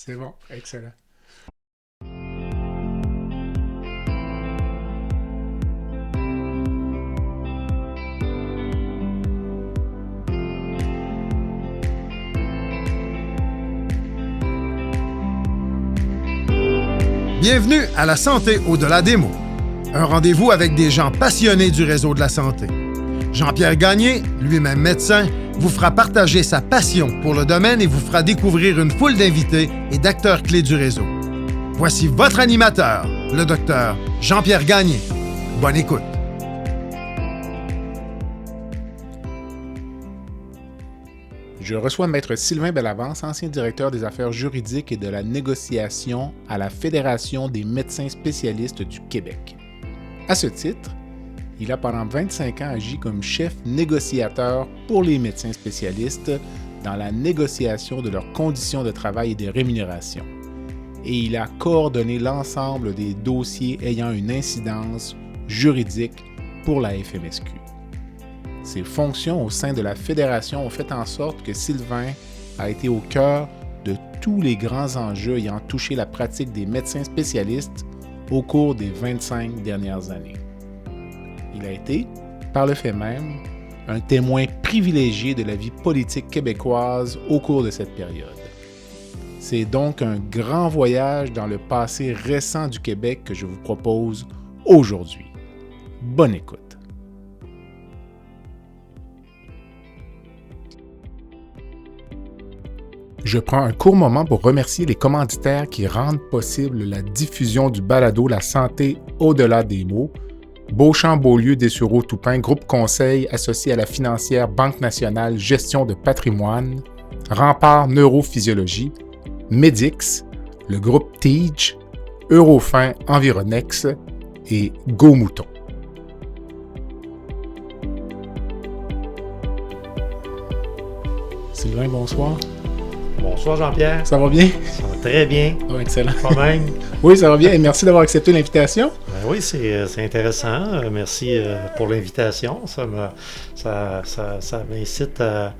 C'est bon, excellent. Bienvenue à La Santé au-delà des mots. Un rendez-vous avec des gens passionnés du réseau de la santé. Jean-Pierre Gagné, lui-même médecin, vous fera partager sa passion pour le domaine et vous fera découvrir une foule d'invités et d'acteurs clés du réseau. Voici votre animateur, le docteur Jean-Pierre Gagné. Bonne écoute. Je reçois Maître Sylvain Bellavance, ancien directeur des affaires juridiques et de la négociation à la Fédération des médecins spécialistes du Québec. À ce titre, il a pendant 25 ans agi comme chef négociateur pour les médecins spécialistes dans la négociation de leurs conditions de travail et de rémunération. Et il a coordonné l'ensemble des dossiers ayant une incidence juridique pour la FMSQ. Ses fonctions au sein de la Fédération ont fait en sorte que Sylvain a été au cœur de tous les grands enjeux ayant touché la pratique des médecins spécialistes au cours des 25 dernières années. Il a été, par le fait même, un témoin privilégié de la vie politique québécoise au cours de cette période. C'est donc un grand voyage dans le passé récent du Québec que je vous propose aujourd'hui. Bonne écoute. Je prends un court moment pour remercier les commanditaires qui rendent possible la diffusion du balado La santé au-delà des mots, Beauchamp-Beaulieu Dessureau-Toupin, groupe conseil associé à la financière Banque nationale gestion de patrimoine, Rempart Neurophysiologie, Medix, le groupe Tige, Eurofin Environex et Go Mouton. Sylvain, bonsoir. Bonsoir Jean-Pierre. Ça va bien? Ça va très bien. Oh, excellent. Toi-même? Oui, ça va bien. Et merci d'avoir accepté l'invitation. Ben oui, c'est intéressant. Merci pour l'invitation. Ça m'incite à...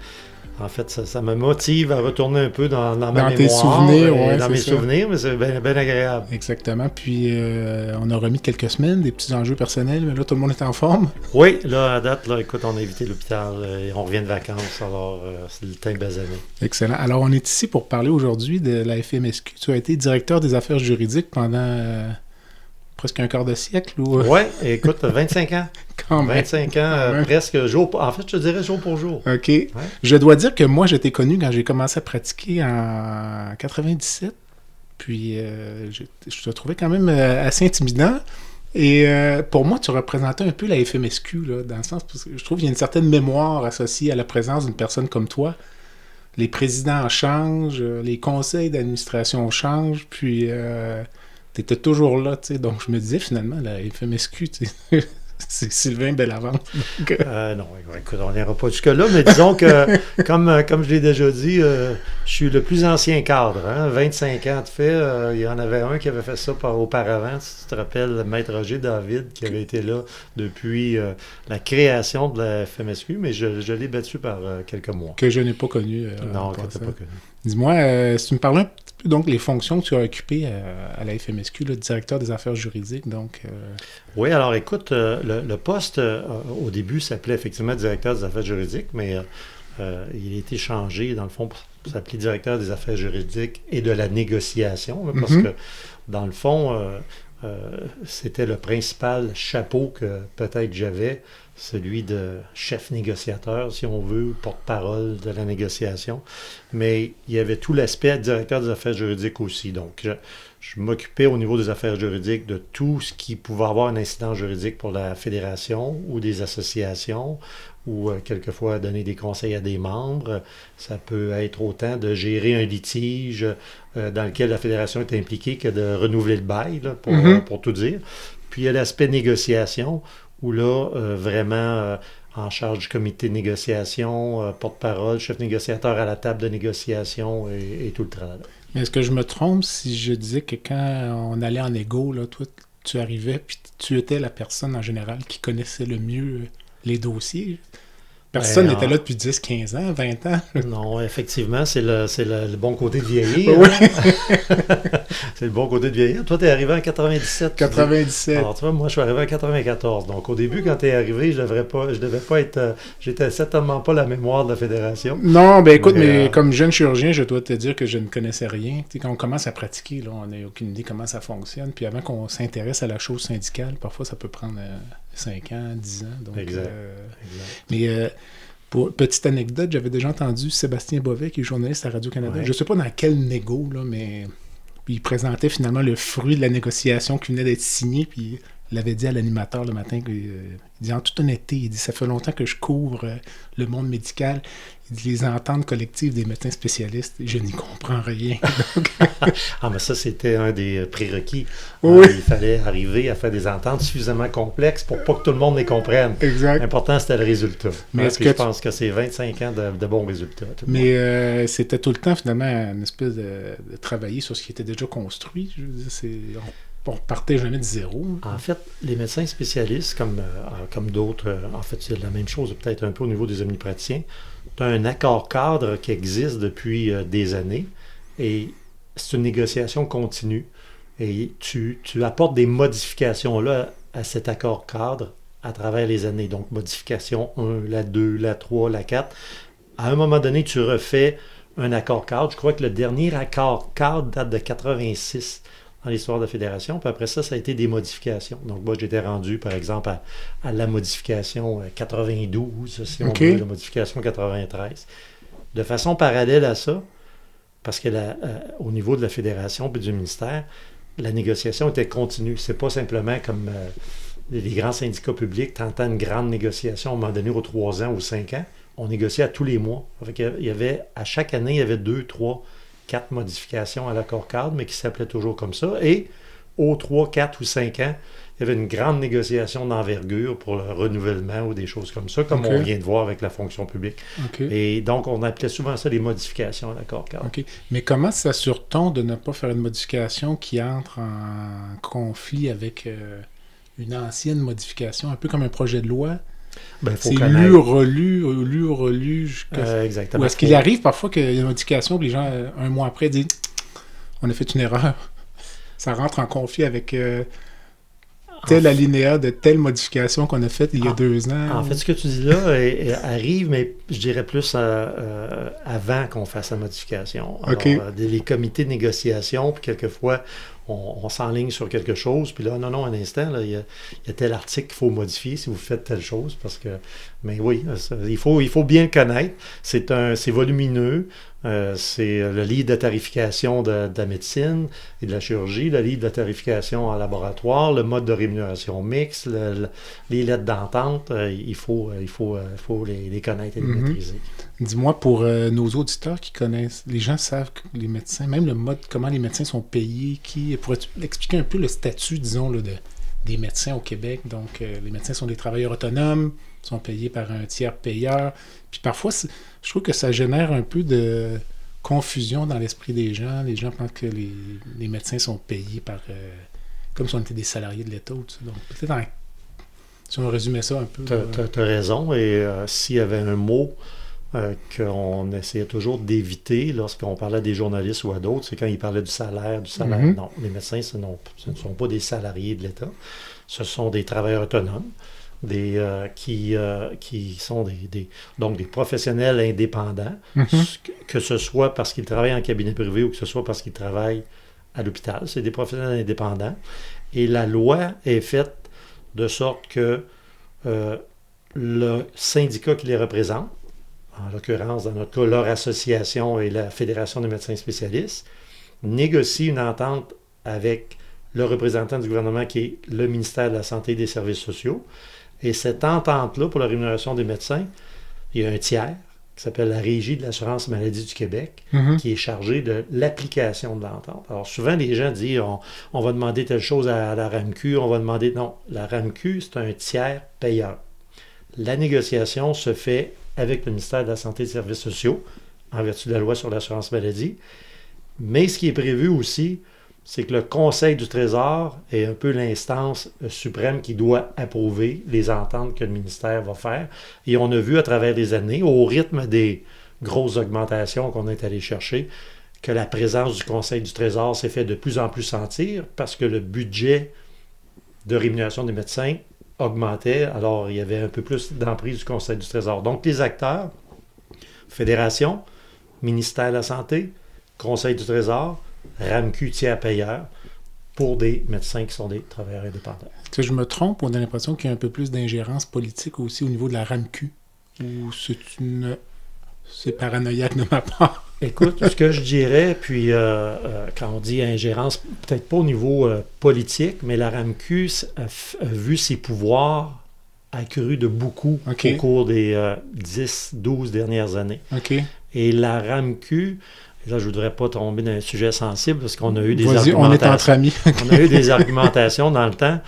En fait, ça me motive à retourner un peu dans ma mémoire. Dans tes souvenirs, oui. Dans mes souvenirs, mais c'est bien agréable. Exactement. Puis, on a remis quelques semaines, des petits enjeux personnels, mais là, tout le monde est en forme. Oui, là, à date, là, écoute, on a évité l'hôpital et on revient de vacances, alors c'est le temps basané. Excellent. Alors, on est ici pour parler aujourd'hui de la FMSQ. Tu as été directeur des affaires juridiques pendant presque un quart de siècle? Oui, écoute, 25 ans. Quand même. 25 ans, presque jour pour... En fait, je te dirais jour pour jour. OK. Ouais. Je dois dire que moi, j'étais connu quand j'ai commencé à pratiquer en 97. Puis, je te trouvais quand même assez intimidant. Et pour moi, tu représentais un peu la FMSQ, là, dans le sens parce que je trouve qu'il y a une certaine mémoire associée à la présence d'une personne comme toi. Les présidents changent, les conseils d'administration changent, puis tu étais toujours là, tu sais. Donc, je me disais, finalement, la FMSQ, tu sais... C'est Sylvain Bellavance. Non, écoute, on n'ira pas jusque-là, mais disons que, comme je l'ai déjà dit, je suis le plus ancien cadre. 25 ans de fait. Il y en avait un qui avait fait ça auparavant. Si tu te rappelles, Maître Roger David, qui avait été là depuis la création de la FMSQ, mais je l'ai battu par quelques mois. Que je n'ai pas connu. Non, que tu n'as pas connu. Dis-moi, si tu me parlais un petit peu donc les fonctions que tu as occupées à la FMSQ, le directeur des affaires juridiques, donc... Oui, alors écoute, le poste, au début, s'appelait effectivement directeur des affaires juridiques, mais il a été changé, dans le fond, pour s'appeler directeur des affaires juridiques et de la négociation, là, parce que, dans le fond, c'était le principal chapeau que peut-être j'avais, celui de chef négociateur, si on veut, porte-parole de la négociation. Mais il y avait tout l'aspect directeur des affaires juridiques aussi. Donc, je m'occupais au niveau des affaires juridiques de tout ce qui pouvait avoir un incident juridique pour la fédération ou des associations ou quelquefois donner des conseils à des membres. Ça peut être autant de gérer un litige dans lequel la fédération est impliquée que de renouveler le bail, là, pour tout dire. Puis il y a l'aspect négociation où là, vraiment en charge du comité de négociation, porte-parole, chef négociateur à la table de négociation et tout le travail. Mais est-ce que je me trompe si je disais que quand on allait en égo, là, toi, tu arrivais puis tu étais la personne en général qui connaissait le mieux les dossiers? Personne n'était là depuis 10, 15 ans, 20 ans. Non, effectivement, c'est le bon côté de vieillir. Oui. C'est le bon côté de vieillir. Toi, tu es arrivé en 97. 97. Alors, tu vois, moi, je suis arrivé en 94. Donc, au début, quand tu es arrivé, je devais pas être... j'étais certainement pas la mémoire de la Fédération. Non, ben écoute, mais comme jeune chirurgien, je dois te dire que je ne connaissais rien. Tu sais, quand on commence à pratiquer, là, on n'a aucune idée comment ça fonctionne. Puis avant qu'on s'intéresse à la chose syndicale, parfois, ça peut prendre 5 ans, 10 ans. Donc, exact. Mais... pour petite anecdote, j'avais déjà entendu Sébastien Bovet, qui est journaliste à Radio-Canada. Ouais. Je ne sais pas dans quel négo, là, mais il présentait finalement le fruit de la négociation qui venait d'être signée, puis il avait dit à l'animateur le matin, il dit en toute honnêteté, il dit ça fait longtemps que je couvre le monde médical. Il dit les ententes collectives des médecins spécialistes, je n'y comprends rien. Ah, mais ça, c'était un des prérequis. Oui. Il fallait arriver à faire des ententes suffisamment complexes pour pas que tout le monde les comprenne. Exact. L'important, c'était le résultat. Mais je pense que c'est 25 ans de bons résultats. Mais c'était tout le temps, finalement, une espèce de travailler sur ce qui était déjà construit. Je veux dire, on partait jamais de zéro. En fait, les médecins spécialistes, comme d'autres, en fait, c'est la même chose, peut-être un peu au niveau des omnipraticiens. Tu as un accord cadre qui existe depuis des années et c'est une négociation continue. Et tu apportes des modifications là à cet accord cadre à travers les années. Donc, modification 1, la 2, la 3, la 4. À un moment donné, tu refais un accord cadre. Je crois que le dernier accord cadre date de 86 dans l'histoire de la Fédération. Puis après ça, ça a été des modifications. Donc, moi, j'étais rendu, par exemple, à la modification 92, si on veut, la modification 93. De façon parallèle à ça, parce que au niveau de la Fédération et du ministère, la négociation était continue. C'est pas simplement comme les grands syndicats publics tentant une grande négociation à un moment donné aux 3 ans ou 5 ans. On négociait à tous les mois. À chaque année, il y avait 2, 3, 4 modifications à l'accord cadre, mais qui s'appelait toujours comme ça. Et aux 3, 4 ou 5 ans, il y avait une grande négociation d'envergure pour le renouvellement ou des choses comme ça, comme on vient de voir avec la fonction publique. Et donc, on appelait souvent ça des modifications à l'accord cadre. Mais comment s'assure-t-on de ne pas faire une modification qui entre en conflit avec une ancienne modification, un peu comme un projet de loi? C'est lu, relu. Exactement. Ou est-ce qu'il arrive parfois qu'il y a une modification et les gens, un mois après, disent « On a fait une erreur. » Ça rentre en conflit avec tel alinéa de telle modification qu'on a faite il y a 2 ans. En fait, ce que tu dis là arrive, mais je dirais plus avant qu'on fasse la modification. Alors, les comités de négociation, puis quelquefois, on s'enligne sur quelque chose, puis là, non, un instant, là, il y a tel article qu'il faut modifier si vous faites telle chose, parce que, mais oui, il faut bien le connaître. C'est volumineux. C'est le livre de tarification de la médecine et de la chirurgie, le livre de tarification en laboratoire, le mode de rémunération mixte, les lettres d'entente. Il faut les connaître et les maîtriser. Dis-moi, pour nos auditeurs qui connaissent, les gens savent que les médecins, même le mode, comment les médecins sont payés, pourrais-tu expliquer un peu le statut, disons, là, des médecins au Québec? Donc, les médecins sont des travailleurs autonomes, sont payés par un tiers payeur. Puis parfois, je trouve que ça génère un peu de confusion dans l'esprit des gens. Les gens pensent que les médecins sont payés par comme si on était des salariés de l'État. Donc, peut-être si on résumait ça un peu. Tu as raison. Et s'il y avait un mot qu'on essayait toujours d'éviter lorsqu'on parlait des journalistes ou à d'autres, c'est quand ils parlaient du salaire. Non, les médecins, ce ne sont pas des salariés de l'État. Ce sont des travailleurs autonomes. Qui sont donc des professionnels indépendants, que ce soit parce qu'ils travaillent en cabinet privé ou que ce soit parce qu'ils travaillent à l'hôpital. C'est des professionnels indépendants. Et la loi est faite de sorte que le syndicat qui les représente, en l'occurrence, dans notre cas, leur association et la Fédération des médecins spécialistes, négocie une entente avec le représentant du gouvernement qui est le ministère de la Santé et des Services sociaux. Et cette entente-là, pour la rémunération des médecins, il y a un tiers qui s'appelle la Régie de l'assurance maladie du Québec, qui est chargé de l'application de l'entente. Alors souvent, les gens disent on va demander telle chose à la RAMQ, on va demander... Non, la RAMQ, c'est un tiers payeur. La négociation se fait avec le ministère de la Santé et des Services sociaux, en vertu de la loi sur l'assurance maladie. Mais ce qui est prévu aussi, c'est que le Conseil du Trésor est un peu l'instance suprême qui doit approuver les ententes que le ministère va faire. Et on a vu à travers les années, au rythme des grosses augmentations qu'on est allé chercher, que la présence du Conseil du Trésor s'est fait de plus en plus sentir parce que le budget de rémunération des médecins augmentait, alors il y avait un peu plus d'emprise du Conseil du Trésor. Donc les acteurs, Fédération, Ministère de la Santé, Conseil du Trésor, RAMQ tiers payeur, pour des médecins qui sont des travailleurs indépendants. Est-ce que je me trompe? On a l'impression qu'il y a un peu plus d'ingérence politique aussi au niveau de la RAMQ. Ou c'est paranoïaque de ma part? Écoute, ce que je dirais, puis quand on dit ingérence, peut-être pas au niveau politique, mais la RAMQ a vu ses pouvoirs accrus de beaucoup au cours des 10-12 dernières années. Et la RAMQ, là, je ne voudrais pas tomber dans un sujet sensible parce qu'on a eu des argumentations. On est entre amis. On a eu des argumentations dans le temps.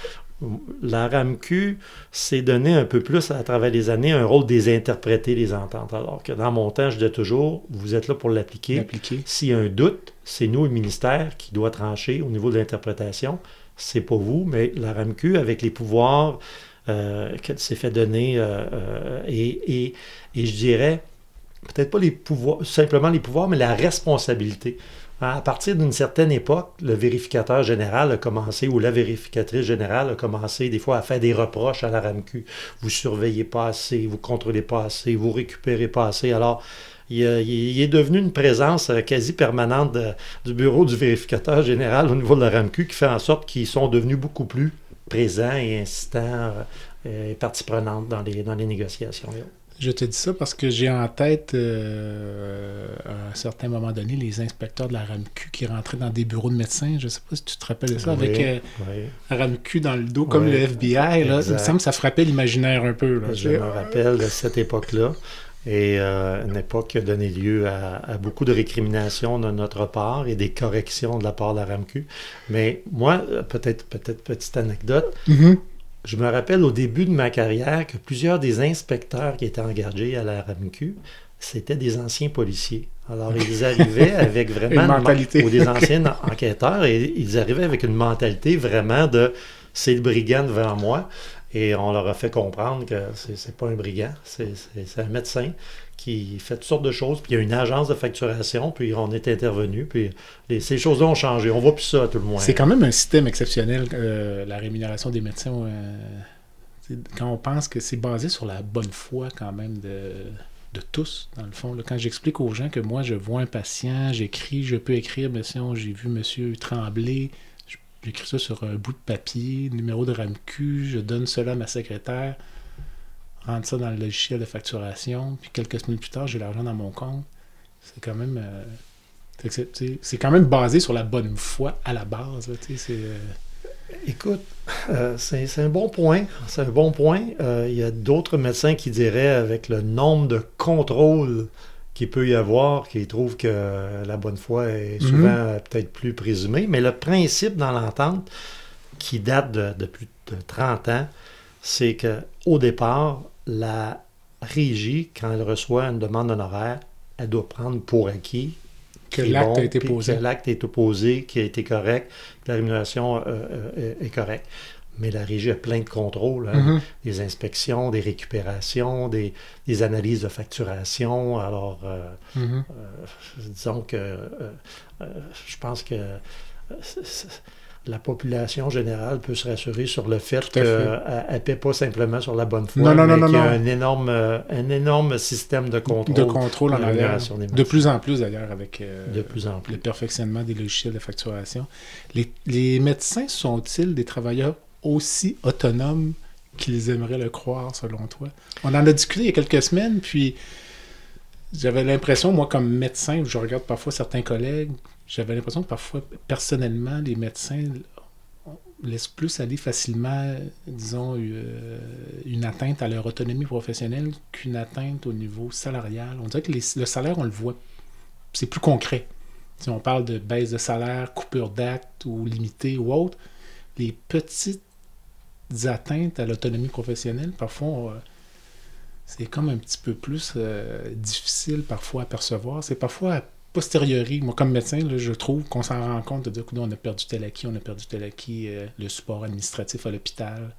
La RAMQ s'est donné un peu plus, à travers les années, un rôle des interpréter les ententes. Alors que dans mon temps, je disais toujours, vous êtes là pour l'appliquer. S'il y a un doute, c'est nous, le ministère, qui doit trancher au niveau de l'interprétation. C'est pas vous, mais la RAMQ, avec les pouvoirs qu'elle s'est fait donner, et je dirais, peut-être pas les pouvoirs, simplement les pouvoirs, mais la responsabilité. À partir d'une certaine époque, le vérificateur général a commencé, ou la vérificatrice générale a commencé des fois à faire des reproches à la RAMQ. Vous surveillez pas assez, vous contrôlez pas assez, vous récupérez pas assez. Alors, il est devenu une présence quasi permanente du bureau du vérificateur général au niveau de la RAMQ qui fait en sorte qu'ils sont devenus beaucoup plus présents et incitants et partie prenante dans les négociations. Je te dis ça parce que j'ai en tête, à un certain moment donné, les inspecteurs de la RAMQ qui rentraient dans des bureaux de médecins. Je ne sais pas si tu te rappelles de ça, avec la RAMQ dans le dos, comme le FBI. Là, il me semble que ça frappait l'imaginaire un peu. Là. Je me rappelle de cette époque-là. Et une époque qui a donné lieu à beaucoup de récriminations de notre part et des corrections de la part de la RAMQ. Mais moi, peut-être petite anecdote, je me rappelle au début de ma carrière que plusieurs des inspecteurs qui étaient engagés à la RAMQ, c'était des anciens policiers. Alors, ils arrivaient avec vraiment... une mentalité. Ou des anciens enquêteurs, et ils arrivaient avec une mentalité vraiment de « c'est le brigand devant moi ». Et on leur a fait comprendre que c'est pas un brigand, c'est un médecin qui fait toutes sortes de choses, puis il y a une agence de facturation, puis on est intervenu, puis ces choses-là ont changé. On voit plus ça, à tout le moins. C'est quand même un système exceptionnel, la rémunération des médecins. Quand on pense que c'est basé sur la bonne foi quand même de tous, dans le fond. Là, quand j'explique aux gens que moi, je vois un patient, j'écris, je peux écrire, j'ai vu monsieur Tremblay, j'écris ça sur un bout de papier, numéro de RAMQ, je donne cela à ma secrétaire, rentre ça dans le logiciel de facturation, puis quelques semaines plus tard, j'ai l'argent dans mon compte. C'est quand même... c'est quand même basé sur la bonne foi à la base. Là, Écoute, c'est un bon point. C'est un bon point. Il y a d'autres médecins qui diraient, avec le nombre de contrôles qu'il peut y avoir, qui trouvent que la bonne foi est souvent peut-être plus présumée. Mais le principe dans l'entente, qui date de plus de 30 ans, c'est qu'au départ, la régie, quand elle reçoit une demande d'honoraire, elle doit prendre pour acquis que l'acte a été posé. Que l'acte est opposé, qui a été correct, que la rémunération est correcte. Mais la régie a plein de contrôles, des inspections, des récupérations, des analyses de facturation. Alors, disons que je pense que la population générale peut se rassurer sur le fait qu'elle ne paie pas simplement sur la bonne foi, mais qu'il y a un énorme système de contrôle. De contrôle en arrière. De plus en plus d'ailleurs, avec le perfectionnement des logiciels de facturation. Les médecins sont-ils des travailleurs aussi autonomes qu'ils aimeraient le croire, selon toi? On en a discuté il y a quelques semaines, puis j'avais l'impression, moi, comme médecin, je regarde parfois certains collègues, j'avais l'impression que parfois, personnellement, les médecins laissent plus aller facilement, disons, une atteinte à leur autonomie professionnelle qu'une atteinte au niveau salarial. On dirait que le salaire, on le voit, c'est plus concret. Si on parle de baisse de salaire, coupure d'actes ou limitée ou autre, les petites atteintes à l'autonomie professionnelle, parfois, c'est comme un petit peu plus difficile parfois à percevoir. C'est parfois posteriori, moi comme médecin, là, je trouve qu'on s'en rend compte de dire qu'on a perdu tel acquis, le support administratif à l'hôpital.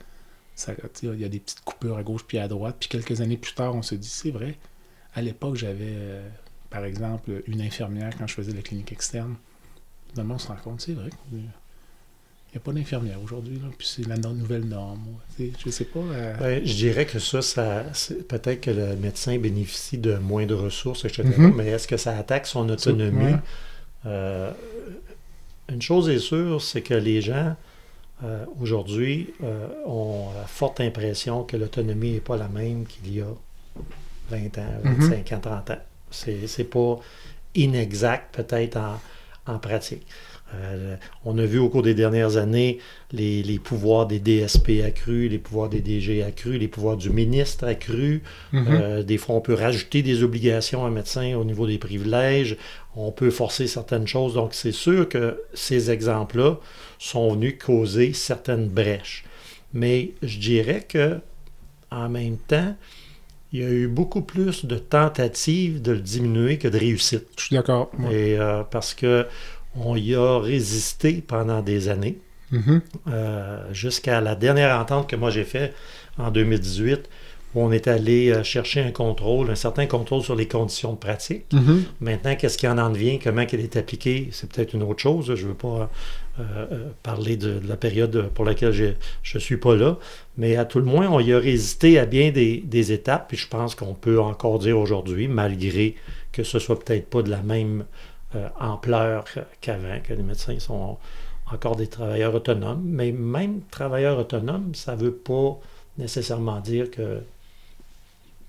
Il y a des petites coupures à gauche puis à droite. Puis quelques années plus tard, on se dit, c'est vrai, à l'époque, j'avais, par exemple, une infirmière quand je faisais la clinique externe. Finalement, on se rend compte, c'est vrai qu'il n'y a pas d'infirmière aujourd'hui, là, puis c'est la nouvelle norme. Je sais pas. Je dirais que peut-être que le médecin bénéficie de moins de ressources, etc. Mais est-ce que ça attaque son autonomie? Une chose est sûre, c'est que les gens, aujourd'hui, ont la forte impression que l'autonomie n'est pas la même qu'il y a 20 ans, 25 ans, 30 ans. C'est pas inexact, peut-être, en pratique. On a vu au cours des dernières années les pouvoirs des DSP accrus, les pouvoirs des DG accrus, les pouvoirs du ministre accrus. Des fois, on peut rajouter des obligations à un médecin au niveau des privilèges. On peut forcer certaines choses. Donc, c'est sûr que ces exemples-là sont venus causer certaines brèches. Mais je dirais que en même temps, il y a eu beaucoup plus de tentatives de le diminuer que de réussites. Je suis d'accord. Et parce que on y a résisté pendant des années, jusqu'à la dernière entente que moi j'ai faite en 2018, où on est allé chercher un certain contrôle sur les conditions de pratique. Maintenant, qu'est-ce qui en devient, comment elle est appliquée, c'est peut-être une autre chose. Je ne veux pas parler de la période pour laquelle je ne suis pas là, mais à tout le moins, on y a résisté à bien des étapes, puis je pense qu'on peut encore dire aujourd'hui, malgré que ce ne soit peut-être pas de la même ampleur qu'avant, que les médecins sont encore des travailleurs autonomes, mais même travailleurs autonomes, ça ne veut pas nécessairement dire que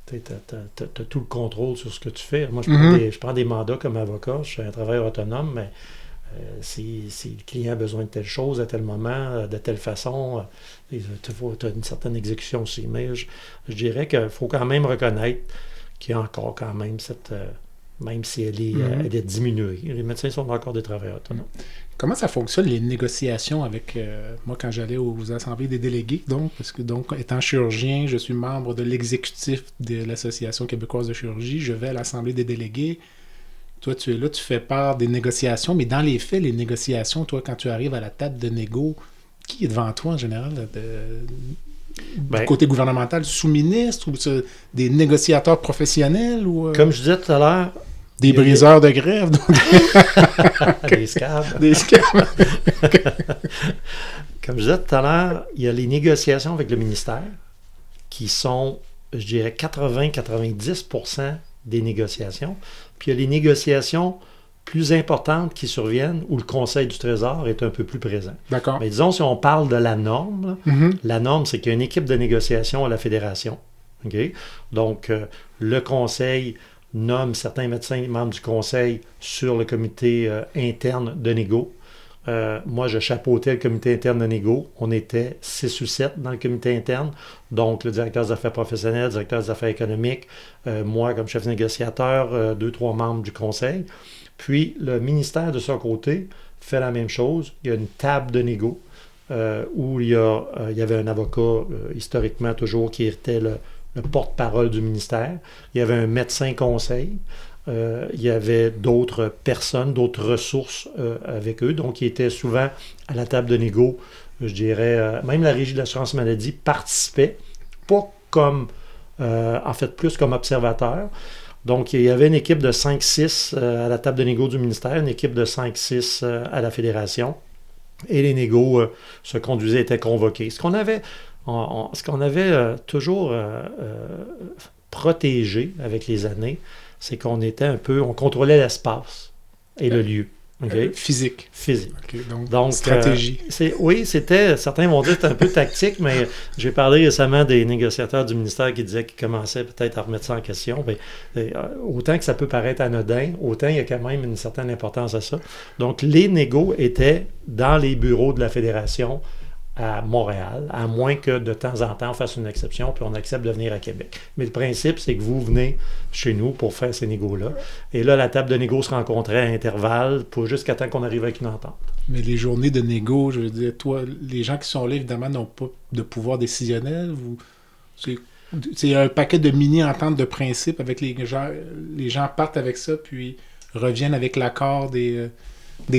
tu as tout le contrôle sur ce que tu fais. Moi, je prends des mandats comme avocat, je suis un travailleur autonome, mais si le client a besoin de telle chose à tel moment, de telle façon, tu as une certaine exécution aussi. Mais je dirais qu'il faut quand même reconnaître qu'il y a encore quand même cette... même si elle est diminuée. Les médecins sont encore des travailleurs autonomes. Comment ça fonctionne, les négociations avec... moi, quand j'allais aux assemblées des délégués, parce que étant chirurgien, je suis membre de l'exécutif de l'Association québécoise de chirurgie, je vais à l'assemblée des délégués. Toi, tu es là, tu fais part des négociations, mais dans les faits, les négociations, toi, quand tu arrives à la table de négo, qui est devant toi en général du côté gouvernemental, sous-ministre ou des négociateurs professionnels ou comme je disais tout à l'heure, des briseurs de grève, des scabs. Des scabs. Comme je disais tout à l'heure, il y a les négociations avec le ministère qui sont, je dirais, 80-90% des négociations. Puis il y a les négociations plus importantes qui surviennent où le Conseil du Trésor est un peu plus présent. D'accord. Mais disons, si on parle de la norme, la norme, c'est qu'il y a une équipe de négociation à la Fédération. Okay? Donc, le Conseil nomme certains médecins membres du Conseil sur le comité interne de négo. Moi, je chapeautais le comité interne de négo. On était 6 ou 7 dans le comité interne. Donc, le directeur des affaires professionnelles, le directeur des affaires économiques, moi comme chef négociateur, 2-3 membres du Conseil. Puis, le ministère, de son côté, fait la même chose. Il y a une table de négo où il y avait un avocat, historiquement toujours, qui était le porte-parole du ministère. Il y avait un médecin conseil. Il y avait d'autres personnes, d'autres ressources avec eux. Donc, ils étaient souvent à la table de négo. Je dirais, même la Régie de l'assurance maladie participait, pas comme, en fait, plus comme observateur. Donc, il y avait une équipe de 5-6 à la table de négo du ministère, une équipe de 5-6 à la Fédération. Et les négos se conduisaient, étaient convoqués. Ce qu'on avait toujours protégé avec les années, c'est qu'on était on contrôlait l'espace et le lieu. Okay? Physique. Okay, donc stratégie. Certains vont dire que c'était un peu tactique, mais j'ai parlé récemment des négociateurs du ministère qui disaient qu'ils commençaient peut-être à remettre ça en question. Autant que ça peut paraître anodin, autant il y a quand même une certaine importance à ça. Donc, les négos étaient dans les bureaux de la Fédération à Montréal, à moins que de temps en temps on fasse une exception puis on accepte de venir à Québec. Mais le principe, c'est que vous venez chez nous pour faire ces négos-là. Et là, la table de négo se rencontrait à intervalles jusqu'à temps qu'on arrive avec une entente. Mais les journées de négo, je veux dire, toi, les gens qui sont là, évidemment, n'ont pas de pouvoir décisionnel. C'est un paquet de mini-ententes de principe avec les gens partent avec ça, puis revienne avec l'accord des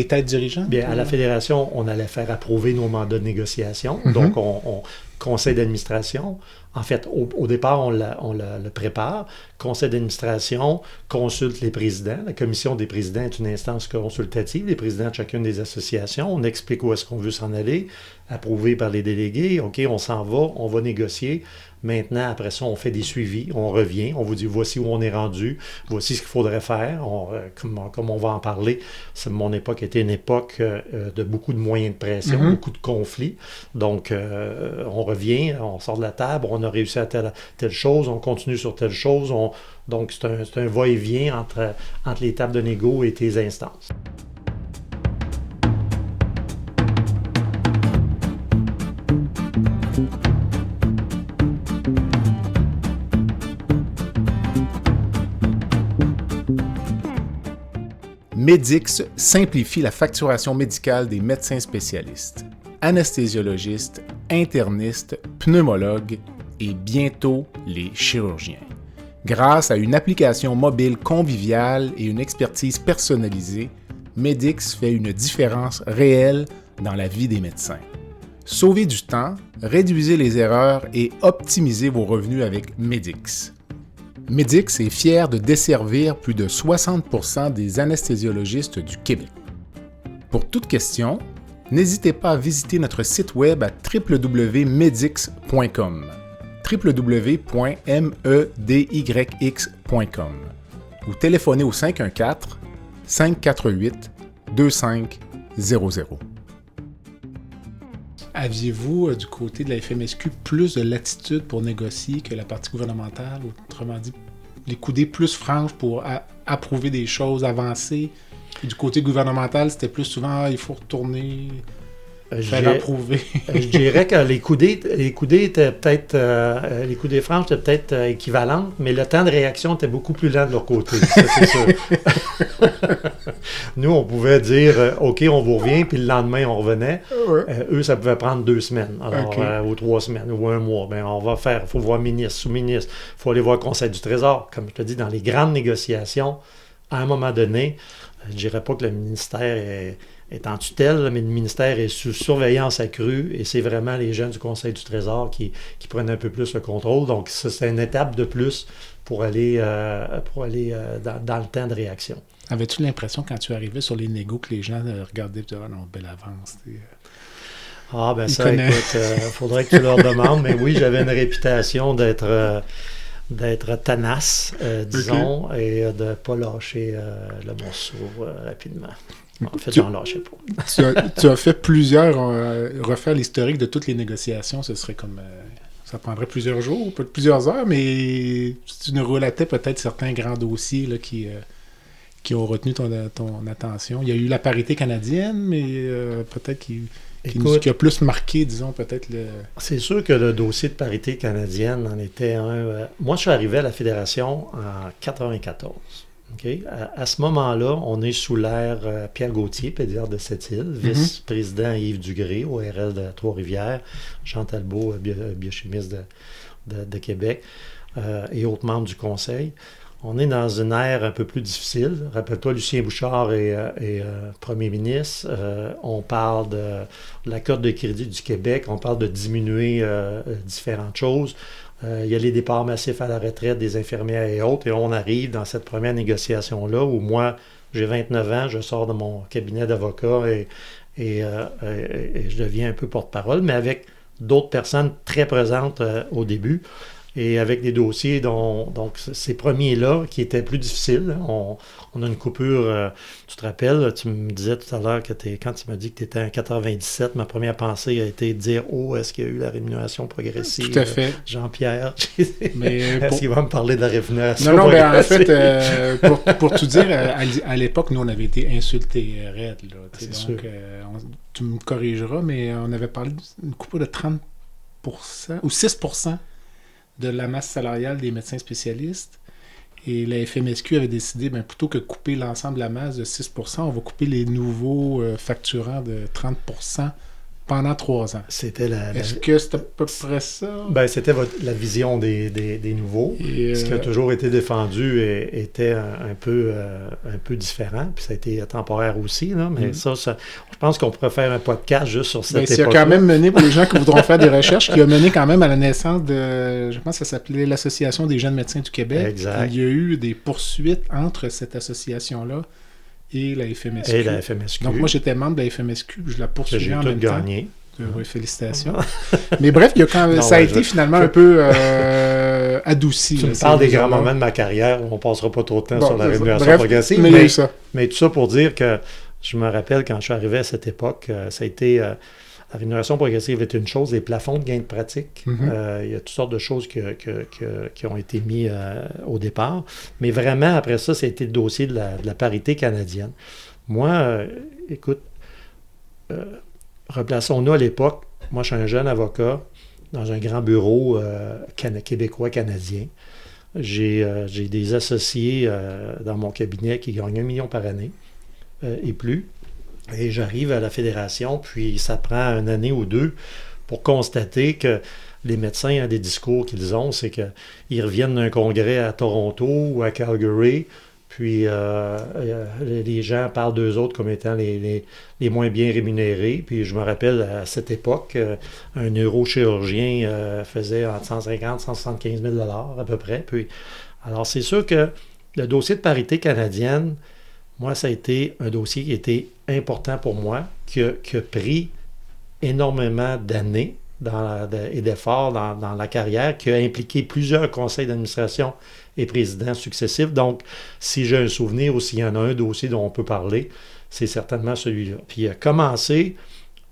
têtes dirigeantes? Bien, à la Fédération, on allait faire approuver nos mandats de négociation. Donc, on conseil d'administration. En fait, au départ, on le prépare. Conseil d'administration consulte les présidents. La commission des présidents est une instance consultative. Les présidents de chacune des associations. On explique où est-ce qu'on veut s'en aller. Approuvé par les délégués. OK, on s'en va. On va négocier. Maintenant, après ça, on fait des suivis. On revient. On vous dit, voici où on est rendu. Voici ce qu'il faudrait faire. Comme on va en parler, mon époque était une époque de beaucoup de moyens de pression, beaucoup de conflits. Donc, on revient, on sort de la table, on a réussi à telle chose, on continue sur telle chose. Donc, c'est un va-et-vient entre les tables de négo et tes instances. Medix simplifie la facturation médicale des médecins spécialistes, anesthésiologistes, internistes, pneumologues et bientôt les chirurgiens. Grâce à une application mobile conviviale et une expertise personnalisée, Medix fait une différence réelle dans la vie des médecins. Sauvez du temps, réduisez les erreurs et optimisez vos revenus avec Medix. Medix est fier de desservir plus de 60% des anesthésiologistes du Québec. Pour toute question, n'hésitez pas à visiter notre site web à www.medix.com www.medyx.com ou téléphonez au 514-548-2500. Aviez-vous, du côté de la FMSQ, plus de latitude pour négocier que la partie gouvernementale? Autrement dit, les coudées plus franches pour approuver des choses, avancer? Et du côté gouvernemental, c'était plus souvent, il faut retourner, faire approuver. Je dirais que les coudées étaient peut-être, les coudées franches étaient peut-être équivalentes, mais le temps de réaction était beaucoup plus lent de leur côté, ça c'est sûr. Nous, on pouvait dire, OK, on vous revient, puis le lendemain, on revenait. Ouais. Eux, ça pouvait prendre 2 semaines, ou 3 semaines, ou 1 mois. Bien, on va faire, il faut voir ministre, sous-ministre, il faut aller voir le Conseil du Trésor. Comme je te dis, dans les grandes négociations, à un moment donné, je ne dirais pas que le ministère est en tutelle, mais le ministère est sous surveillance accrue et c'est vraiment les gens du Conseil du Trésor qui prennent un peu plus le contrôle. Donc, ça, c'est une étape de plus pour aller dans le temps de réaction. Avais-tu l'impression, quand tu arrivais sur les négos, que les gens regardaient et disaient « Ah non, belle avance ». Ben ça, écoute, faudrait que tu leur demandes, mais oui, j'avais une réputation d'être tenace, disons, et de ne pas lâcher le morceau rapidement. En fait, j'en lâchais pas. tu as fait refaire l'historique de toutes les négociations, ce serait comme... ça prendrait plusieurs jours, plusieurs heures, mais tu nous relatais peut-être certains grands dossiers là, qui ont retenu ton attention. Il y a eu la parité canadienne, mais peut-être qui a plus marqué, disons, peut-être le... C'est sûr que le dossier de parité canadienne en était un... Moi, je suis arrivé à la Fédération en 1994. Okay? À ce moment-là, on est sous l'ère Pierre Gauthier, pédiatre de Sept-Îles, vice-président Yves Dugré, ORL de Trois-Rivières, Jean Talbot, biochimiste de Québec, et autres membres du Conseil. On est dans une ère un peu plus difficile. Rappelle-toi, Lucien Bouchard est premier ministre. On parle de la cote de crédit du Québec. On parle de diminuer différentes choses. Il y a les départs massifs à la retraite des infirmières et autres. Et on arrive dans cette première négociation-là où moi, j'ai 29 ans, je sors de mon cabinet d'avocat et je deviens un peu porte-parole, mais avec d'autres personnes très présentes au début. Et avec des dossiers donc ces premiers-là qui étaient plus difficiles. On a une coupure, tu te rappelles, tu me disais tout à l'heure que quand tu m'as dit que tu étais en 97, ma première pensée a été de dire « Oh, est-ce qu'il y a eu la rémunération progressive? » Tout à fait. Jean-Pierre, est-ce qu'il va me parler de la rémunération progressive? Non, en fait, pour tout dire, à l'époque, nous, on avait été insultés raides. Donc, tu me corrigeras, mais on avait parlé d'une coupure de 30% ou 6% de la masse salariale des médecins spécialistes. Et la FMSQ avait décidé, plutôt que couper l'ensemble de la masse de 6%, on va couper les nouveaux facturants de 30% pendant 3 ans. C'était Est-ce que c'est à peu près ça? Ben, c'était la vision des nouveaux. Ce qui a toujours été défendu était un peu différent, puis ça a été temporaire aussi, là, mais ça, je pense qu'on pourrait faire un podcast juste sur cette époque. Il a quand même mené, pour les gens qui voudront faire des recherches, qui a mené quand même à la naissance de, je pense que ça s'appelait l'Association des jeunes médecins du Québec. Exact. Il y a eu des poursuites entre cette association-là et la FMSQ. Et la FMSQ. Donc moi, j'étais membre de la FMSQ, je la poursuivais en même temps. Gagné. Oui, félicitations. Mais bref, ça a été finalement un peu adouci. Tu me parles des grands moments de ma carrière, on ne passera pas trop de temps sur la rémunération progressive. Mais tout ça pour dire que je me rappelle quand je suis arrivé à cette époque, ça a été... la rémunération progressive est une chose, les plafonds de gains de pratique, il y a toutes sortes de choses qui ont été mis au départ. Mais vraiment, après ça, ça a été le dossier de la parité canadienne. Moi, écoute, replaçons-nous à l'époque. Moi, je suis un jeune avocat dans un grand bureau québécois-canadien. J'ai des associés dans mon cabinet qui gagnent 1 million par année et plus. Et j'arrive à la fédération, puis ça prend une année ou deux pour constater que les médecins, un des discours qu'ils ont, c'est qu'ils reviennent d'un congrès à Toronto ou à Calgary, puis les gens parlent d'eux autres comme étant les moins bien rémunérés. Puis je me rappelle, à cette époque, un neurochirurgien faisait entre 150 et 175 000 $ à peu près. Puis, alors, c'est sûr que le dossier de parité canadienne, moi, ça a été un dossier qui était important pour moi, qui a pris énormément d'années et d'efforts dans la carrière, qui a impliqué plusieurs conseils d'administration et présidents successifs. Donc, si j'ai un souvenir ou s'il y en a un dossier dont on peut parler, c'est certainement celui-là. Puis il a commencé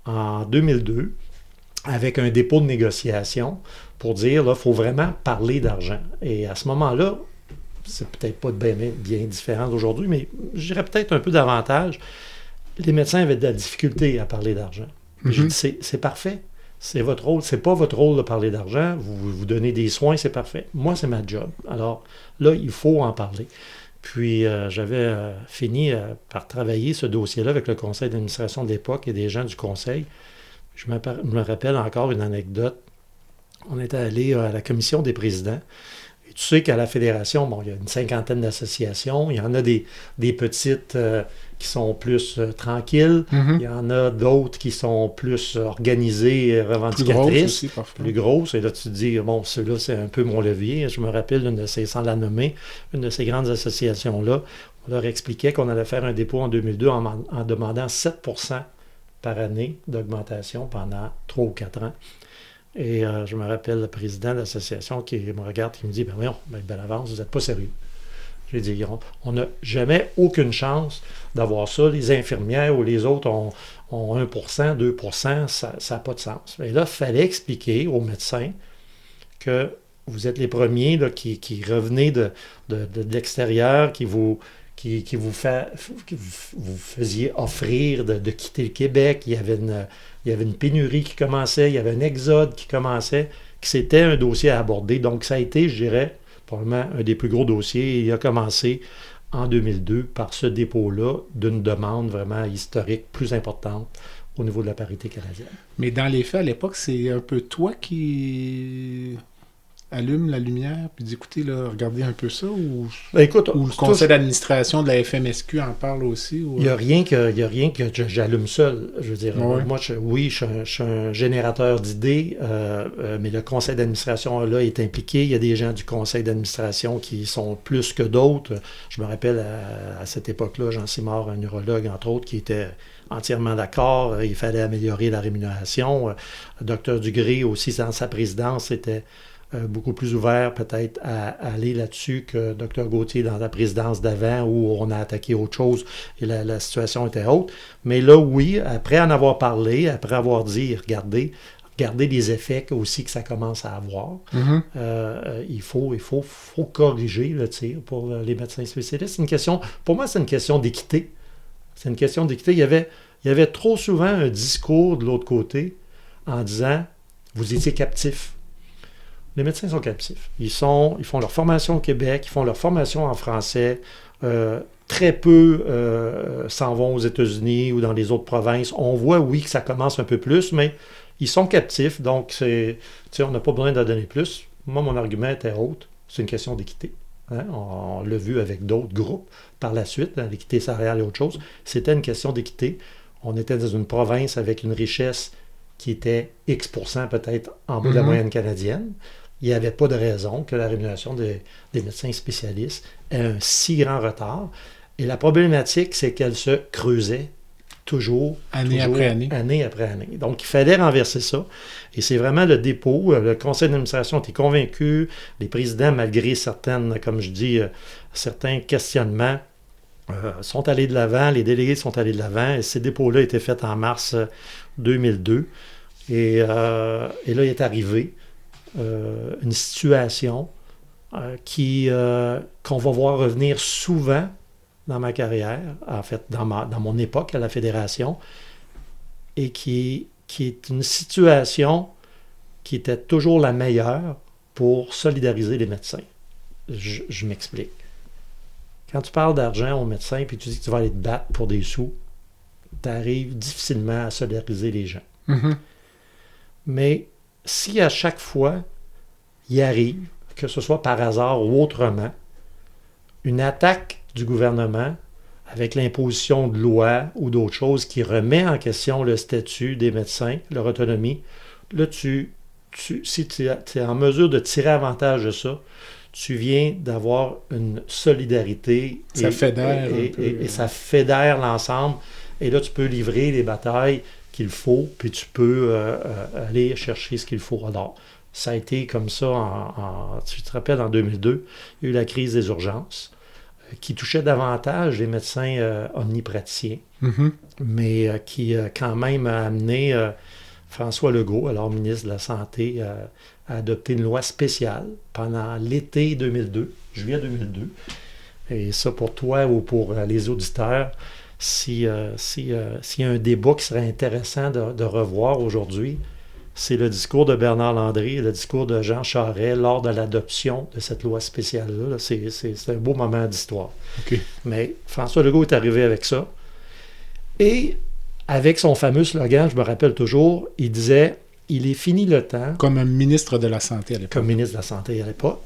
en 2002 avec un dépôt de négociation pour dire, là, il faut vraiment parler d'argent. Et à ce moment-là, c'est peut-être pas bien différent d'aujourd'hui, mais je dirais peut-être un peu davantage. Les médecins avaient de la difficulté à parler d'argent. Je dis, c'est parfait. C'est votre rôle. C'est pas votre rôle de parler d'argent. Vous donnez des soins, c'est parfait. Moi, c'est ma job. Alors là, il faut en parler. Puis, j'avais fini par travailler ce dossier-là avec le conseil d'administration de l'époque et des gens du conseil. Je me rappelle encore une anecdote. On était allé à la commission des présidents. Tu sais qu'à la fédération, bon, il y a une 50aine d'associations. Il y en a des petites qui sont plus tranquilles. Il y en a d'autres qui sont plus organisées, revendicatrices. Plus grosses. Et là, tu te dis, bon, ceux-là, c'est un peu mon levier. Je me rappelle sans la nommer, une de ces grandes associations-là, on leur expliquait qu'on allait faire un dépôt en 2002 en demandant 7 % par année d'augmentation pendant 3 ou 4 ans. Et je me rappelle le président de l'association qui me regarde et qui me dit, ben voyons, belle avance, vous n'êtes pas sérieux. J'ai dit, on n'a jamais aucune chance d'avoir ça. Les infirmières ou les autres ont 1 %, 2 %, ça n'a pas de sens. Et là, il fallait expliquer aux médecins que vous êtes les premiers là, qui revenez de l'extérieur, qui vous faisiez offrir de quitter le Québec. Il y avait une pénurie qui commençait, il y avait un exode qui commençait, que c'était un dossier à aborder. Donc, ça a été, je dirais, probablement un des plus gros dossiers. Il a commencé en 2002 par ce dépôt-là d'une demande vraiment historique plus importante au niveau de la parité canadienne. Mais dans les faits, à l'époque, c'est un peu toi qui allume la lumière puis dit, écoutez, là, regardez un peu ça, ou le conseil d'administration de la FMSQ en parle aussi? Ou... Il n'y a rien que j'allume seul. Je veux dire, moi, je suis un générateur d'idées, mais le conseil d'administration, là, est impliqué. Il y a des gens du conseil d'administration qui sont plus que d'autres. Je me rappelle, à cette époque-là, Jean Simard, un neurologue, entre autres, qui était entièrement d'accord. Il fallait améliorer la rémunération. Dr Dugré, aussi, dans sa présidence, était beaucoup plus ouvert peut-être à aller là-dessus que Dr Gauthier dans la présidence d'avant où on a attaqué autre chose et la situation était autre. Mais là, oui, après en avoir parlé, après avoir dit, regardez les effets aussi que ça commence à avoir, il faut corriger le tir pour les médecins spécialistes. Pour moi, c'est une question d'équité. C'est une question d'équité. Il y avait trop souvent un discours de l'autre côté en disant, vous étiez captifs. Les médecins sont captifs. Ils font leur formation au Québec, ils font leur formation en français. Très peu s'en vont aux États-Unis ou dans les autres provinces. On voit, oui, que ça commence un peu plus, mais ils sont captifs, donc on n'a pas besoin d'en donner plus. Moi, mon argument était autre. C'est une question d'équité. Hein? On l'a vu avec d'autres groupes par la suite, dans l'équité salariale et autre chose. C'était une question d'équité. On était dans une province avec une richesse qui était X% peut-être en bas de la moyenne canadienne. Il n'y avait pas de raison que la rémunération des médecins spécialistes ait un si grand retard. Et la problématique, c'est qu'elle se creusait toujours, année après année. Donc, il fallait renverser ça. Et c'est vraiment le dépôt. Le conseil d'administration était convaincu. Les présidents, malgré certains questionnements, sont allés de l'avant. Les délégués sont allés de l'avant. Et ces dépôts-là étaient faits en mars 2002. Et là, il est arrivé une situation qu'on va voir revenir souvent dans ma carrière, en fait, dans mon époque à la Fédération, et qui est une situation qui était toujours la meilleure pour solidariser les médecins. Je m'explique. Quand tu parles d'argent aux médecins puis tu dis que tu vas aller te battre pour des sous, tu arrives difficilement à solidariser les gens. Mm-hmm. Mais si à chaque fois, il arrive, que ce soit par hasard ou autrement, une attaque du gouvernement avec l'imposition de lois ou d'autres choses qui remet en question le statut des médecins, leur autonomie, là, si tu es en mesure de tirer avantage de ça, tu viens d'avoir une solidarité. Ça fédère et ça fédère l'ensemble. Et là, tu peux livrer les batailles qu'il faut, puis tu peux aller chercher ce qu'il faut. Alors, ça a été comme ça, tu te rappelles, en 2002, il y a eu la crise des urgences, qui touchait davantage les médecins omnipraticiens, mais qui quand même a amené François Legault, alors ministre de la Santé, à adopter une loi spéciale pendant l'été 2002, juillet 2002. Et ça, pour toi ou pour les auditeurs, s'il y a un débat qui serait intéressant de revoir aujourd'hui, c'est le discours de Bernard Landry et le discours de Jean Charest lors de l'adoption de cette loi spéciale-là. C'est un beau moment d'histoire. Okay. Mais François Legault est arrivé avec ça. Et avec son fameux slogan, je me rappelle toujours, il disait « Il est fini le temps... » Comme un ministre de la Santé à l'époque. Comme ministre de la Santé à l'époque.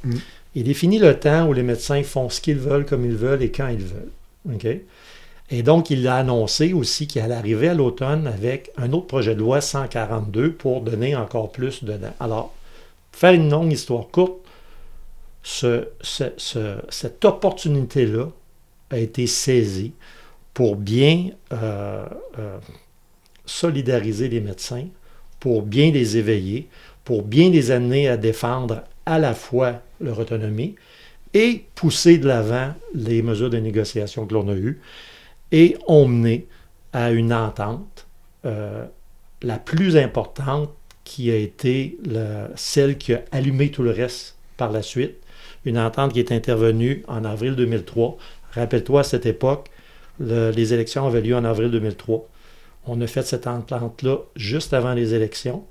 Il est fini le temps où les médecins font ce qu'ils veulent, comme ils veulent et quand ils veulent. Okay? Et donc, il a annoncé aussi qu'il allait arriver à l'automne avec un autre projet de loi 142 pour donner encore plus dedans. Alors, pour faire une longue histoire courte, cette opportunité-là a été saisie pour bien solidariser les médecins, pour bien les éveiller, pour bien les amener à défendre à la fois leur autonomie et pousser de l'avant les mesures de négociation que l'on a eues. Et ont mené à une entente, la plus importante qui a été celle qui a allumé tout le reste par la suite. Une entente qui est intervenue en avril 2003. Rappelle-toi, à cette époque, les élections avaient lieu en avril 2003. On a fait cette entente-là juste avant les élections.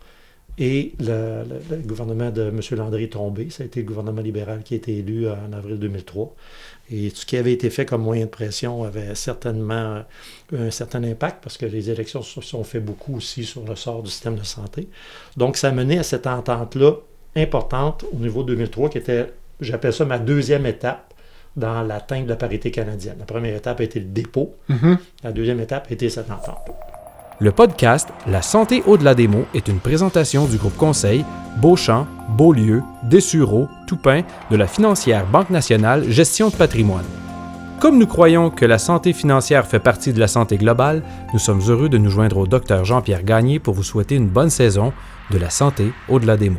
Et le gouvernement de M. Landry est tombé. Ça a été le gouvernement libéral qui a été élu en avril 2003. Et tout ce qui avait été fait comme moyen de pression avait certainement un certain impact parce que les élections se sont fait beaucoup aussi sur le sort du système de santé. Donc, ça a mené à cette entente-là importante au niveau de 2003 qui était, j'appelle ça ma deuxième étape dans l'atteinte de la parité canadienne. La première étape a été le dépôt. La deuxième étape a été cette entente. Le podcast La santé au-delà des mots est une présentation du groupe conseil Beauchamp, Beaulieu, Dessureau, Toupin de la financière Banque nationale Gestion de patrimoine. Comme nous croyons que la santé financière fait partie de la santé globale, nous sommes heureux de nous joindre au Dr Jean-Pierre Gagné pour vous souhaiter une bonne saison de La santé au-delà des mots.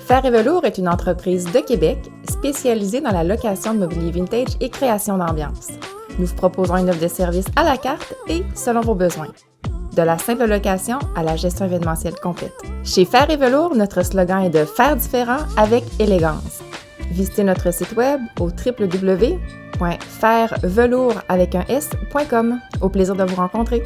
Fer et Velours est une entreprise de Québec spécialisée dans la location de mobilier vintage et création d'ambiance. Nous vous proposons une offre de service à la carte et selon vos besoins. De la simple location à la gestion événementielle complète. Chez Fer et Velours, notre slogan est de faire différent avec élégance. Visitez notre site web au www.fervetlours.com. www.fairevelours avec un s.com. Au plaisir de vous rencontrer.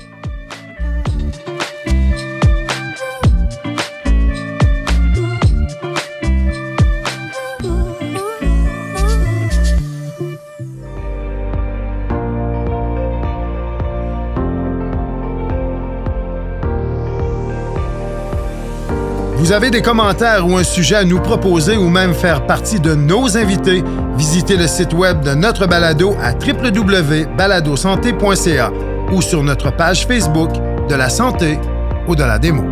Vous avez des commentaires ou un sujet à nous proposer ou même faire partie de nos invités, visitez le site web de notre balado à www.baladosanté.ca ou sur notre page Facebook de la santé au-delà des mots.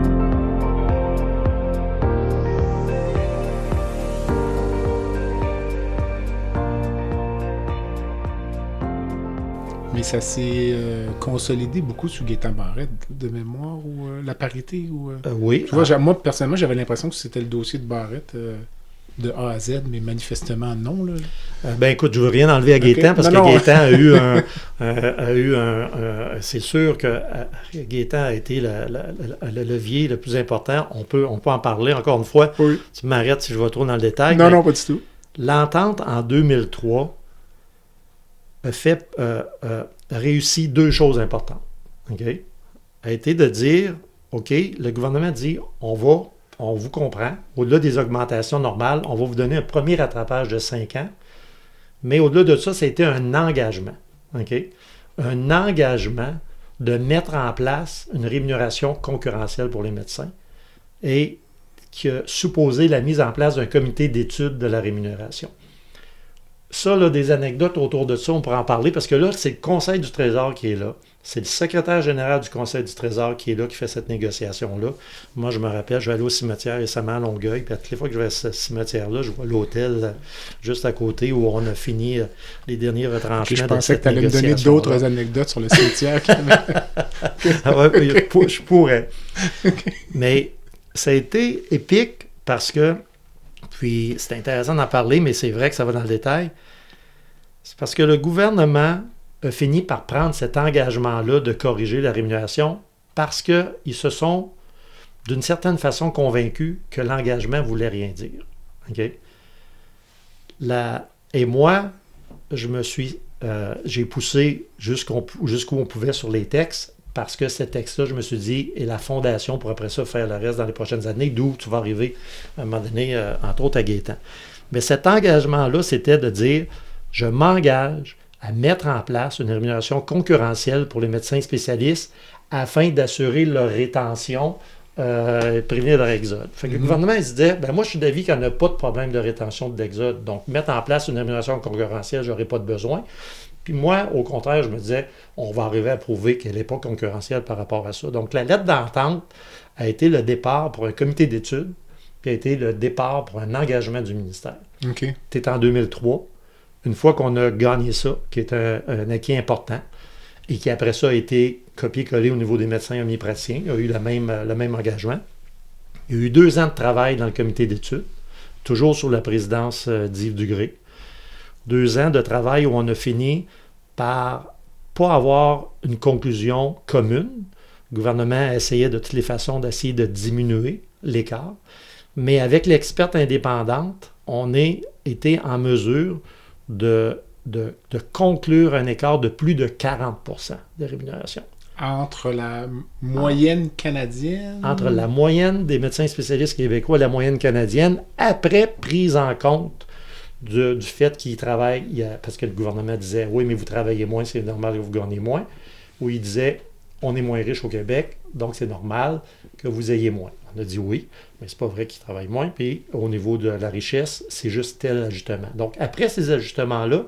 Mais ça s'est consolidé beaucoup sous Gaétan Barrette, de mémoire, ou la parité, ou... Oui. Tu vois, moi, personnellement, j'avais l'impression que c'était le dossier de Barrette de A à Z, mais manifestement non, là. Ben écoute, je veux rien enlever à Gaétan, parce que Gaétan a eu c'est sûr que Gaétan a été le levier le plus important. On peut en parler encore une fois. Oui. Tu m'arrêtes si je vais trop dans le détail. Non, pas du tout. L'entente en 2003 a réussi deux choses importantes. OK? A été de dire, OK, le gouvernement dit, on vous comprend, au-delà des augmentations normales, on va vous donner un premier rattrapage de 5 ans, mais au-delà de ça, ça a été un engagement. OK? Un engagement de mettre en place une rémunération concurrentielle pour les médecins et qui a supposé la mise en place d'un comité d'études de la rémunération. Ça, là, des anecdotes autour de ça, on pourra en parler parce que là, c'est le Conseil du Trésor qui est là. C'est le secrétaire général du Conseil du Trésor qui est là, qui fait cette négociation-là. Moi, je me rappelle, je vais aller au cimetière récemment à Longueuil, puis toutes les fois que je vais à ce cimetière-là, je vois l'hôtel juste à côté où on a fini les derniers retranchements. Je pensais que tu allais me donner d'autres anecdotes sur le cimetière. Ah ouais, je pourrais. Okay. Mais ça a été épique parce que, puis c'est intéressant d'en parler, mais c'est vrai que ça va dans le détail. C'est parce que le gouvernement a fini par prendre cet engagement-là de corriger la rémunération parce qu'ils se sont, d'une certaine façon, convaincus que l'engagement ne voulait rien dire. Okay? Et moi, j'ai poussé jusqu'où on pouvait sur les textes parce que ces textes-là, je me suis dit, est la fondation pour après ça faire le reste dans les prochaines années, d'où tu vas arriver à un moment donné, entre autres à Gaétan. Mais cet engagement-là, c'était de dire, je m'engage à mettre en place une rémunération concurrentielle pour les médecins spécialistes afin d'assurer leur rétention et prévenir leur exode. Fait que le gouvernement il se disait, moi je suis d'avis qu'il n'y en a pas de problème de rétention d'exode, donc mettre en place une rémunération concurrentielle, je n'aurais pas de besoin. Puis moi, au contraire, je me disais, on va arriver à prouver qu'elle n'est pas concurrentielle par rapport à ça. Donc la lettre d'entente a été le départ pour un comité d'études, puis a été le départ pour un engagement du ministère. OK. C'était en 2003. Une fois qu'on a gagné ça, qui est un acquis important, et qui après ça a été copié-collé au niveau des médecins omnipraticiens, il y a eu le même engagement. Il y a eu 2 ans de travail dans le comité d'études, toujours sous la présidence d'Yves Dugré. 2 ans de travail où on a fini par pas avoir une conclusion commune. Le gouvernement essayait de toutes les façons d'essayer de diminuer l'écart, mais avec l'experte indépendante, on a été en mesure de conclure un écart de plus de 40% de rémunération. Entre la moyenne canadienne? Entre la moyenne des médecins spécialistes québécois et la moyenne canadienne, après prise en compte du fait qu'ils travaillent, parce que le gouvernement disait « Oui, mais vous travaillez moins, c'est normal que vous gagnez moins », ou il disait « On est moins riche au Québec, donc c'est normal que vous ayez moins ». On a dit oui, mais c'est pas vrai qu'ils travaillent moins. Puis au niveau de la richesse, c'est juste tel ajustement. Donc après ces ajustements-là,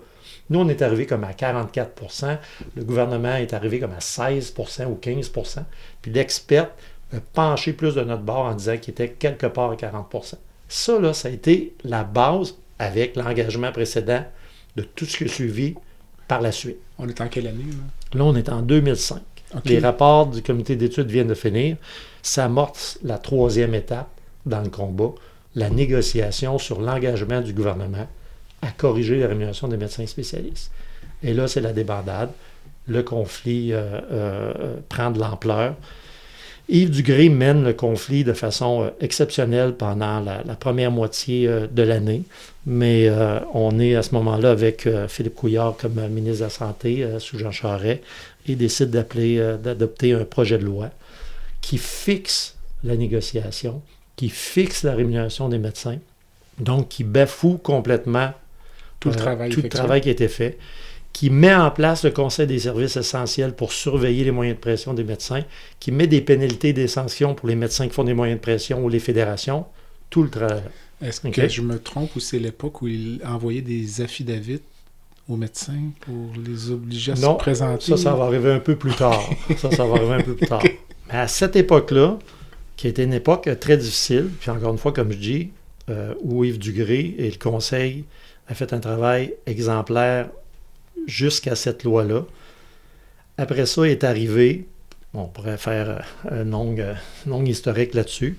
nous, on est arrivé comme à 44%. Le gouvernement est arrivé comme à 16% ou 15%. Puis l'expert a penché plus de notre bord en disant qu'il était quelque part à 40%. Ça, là, ça a été la base avec l'engagement précédent de tout ce qui a suivi par la suite. On est en quelle année, là? Là, on est en 2005. Okay. Les rapports du comité d'études viennent de finir. Ça amorce la 3e étape dans le combat, la négociation sur l'engagement du gouvernement à corriger la rémunération des médecins spécialistes. Et là, c'est la débandade. Le conflit prend de l'ampleur. Yves Dugré mène le conflit de façon exceptionnelle pendant la première moitié de l'année, mais on est à ce moment-là avec Philippe Couillard comme ministre de la Santé sous Jean Charest et décide d'adopter un projet de loi qui fixe la négociation, qui fixe la rémunération des médecins, donc qui bafoue complètement tout le travail qui a été fait, qui met en place le Conseil des services essentiels pour surveiller les moyens de pression des médecins, qui met des pénalités, des sanctions pour les médecins qui font des moyens de pression ou les fédérations, tout le travail. Est-ce que je me trompe ou c'est l'époque où il envoyait des affidavits aux médecins pour les obliger à se présenter? Non, ça va arriver un peu plus tard. ça va arriver un peu plus tard. Mais à cette époque-là, qui était une époque très difficile, puis encore une fois, comme je dis, où Yves Dugré et le Conseil a fait un travail exemplaire jusqu'à cette loi-là. Après ça est arrivé, on pourrait faire un long historique là-dessus,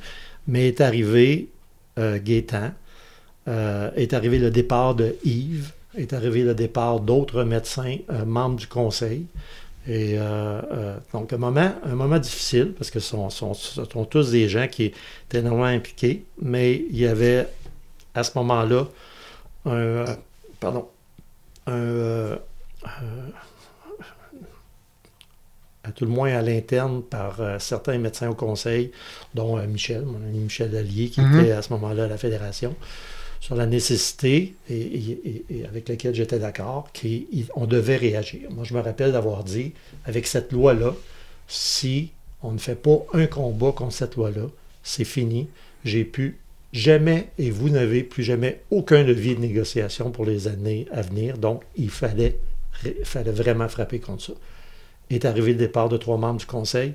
mais est arrivé Gaétan, est arrivé le départ de Yves, est arrivé le départ d'autres médecins membres du Conseil. Et donc un moment difficile, parce que ce sont tous des gens qui étaient énormément impliqués, mais il y avait à ce moment-là à tout le moins à l'interne par certains médecins au conseil, dont Michel, mon ami Michel Allier, qui était à ce moment-là à la Fédération, sur la nécessité, et avec laquelle j'étais d'accord, qu'on devait réagir. Moi, je me rappelle d'avoir dit, avec cette loi-là, si on ne fait pas un combat contre cette loi-là, c'est fini, j'ai pu jamais, et vous n'avez plus jamais aucun levier de négociation pour les années à venir, donc il fallait vraiment frapper contre ça. Est arrivé le départ de 3 membres du Conseil,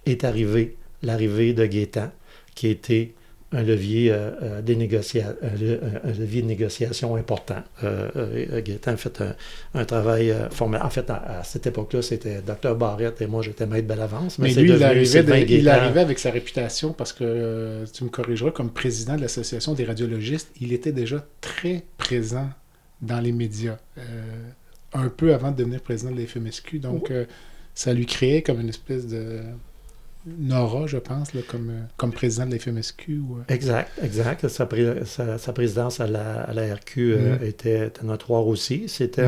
est arrivé l'arrivée de Gaétan, qui était un levier, un levier de négociation important. Gaétan a fait un travail formel. En fait, à cette époque-là, c'était Dr Barrette et moi, j'étais maître Bellavance. Mais lui, il arrivait avec sa réputation parce que, tu me corrigeras, comme président de l'Association des radiologistes, il était déjà très présent dans les médias, un peu avant de devenir président de la FMSQ. Donc, ça lui créait comme une espèce de... Nora, je pense, là, comme président de la FMSQ. Exact. Sa présidence à la RQ était notoire aussi. C'était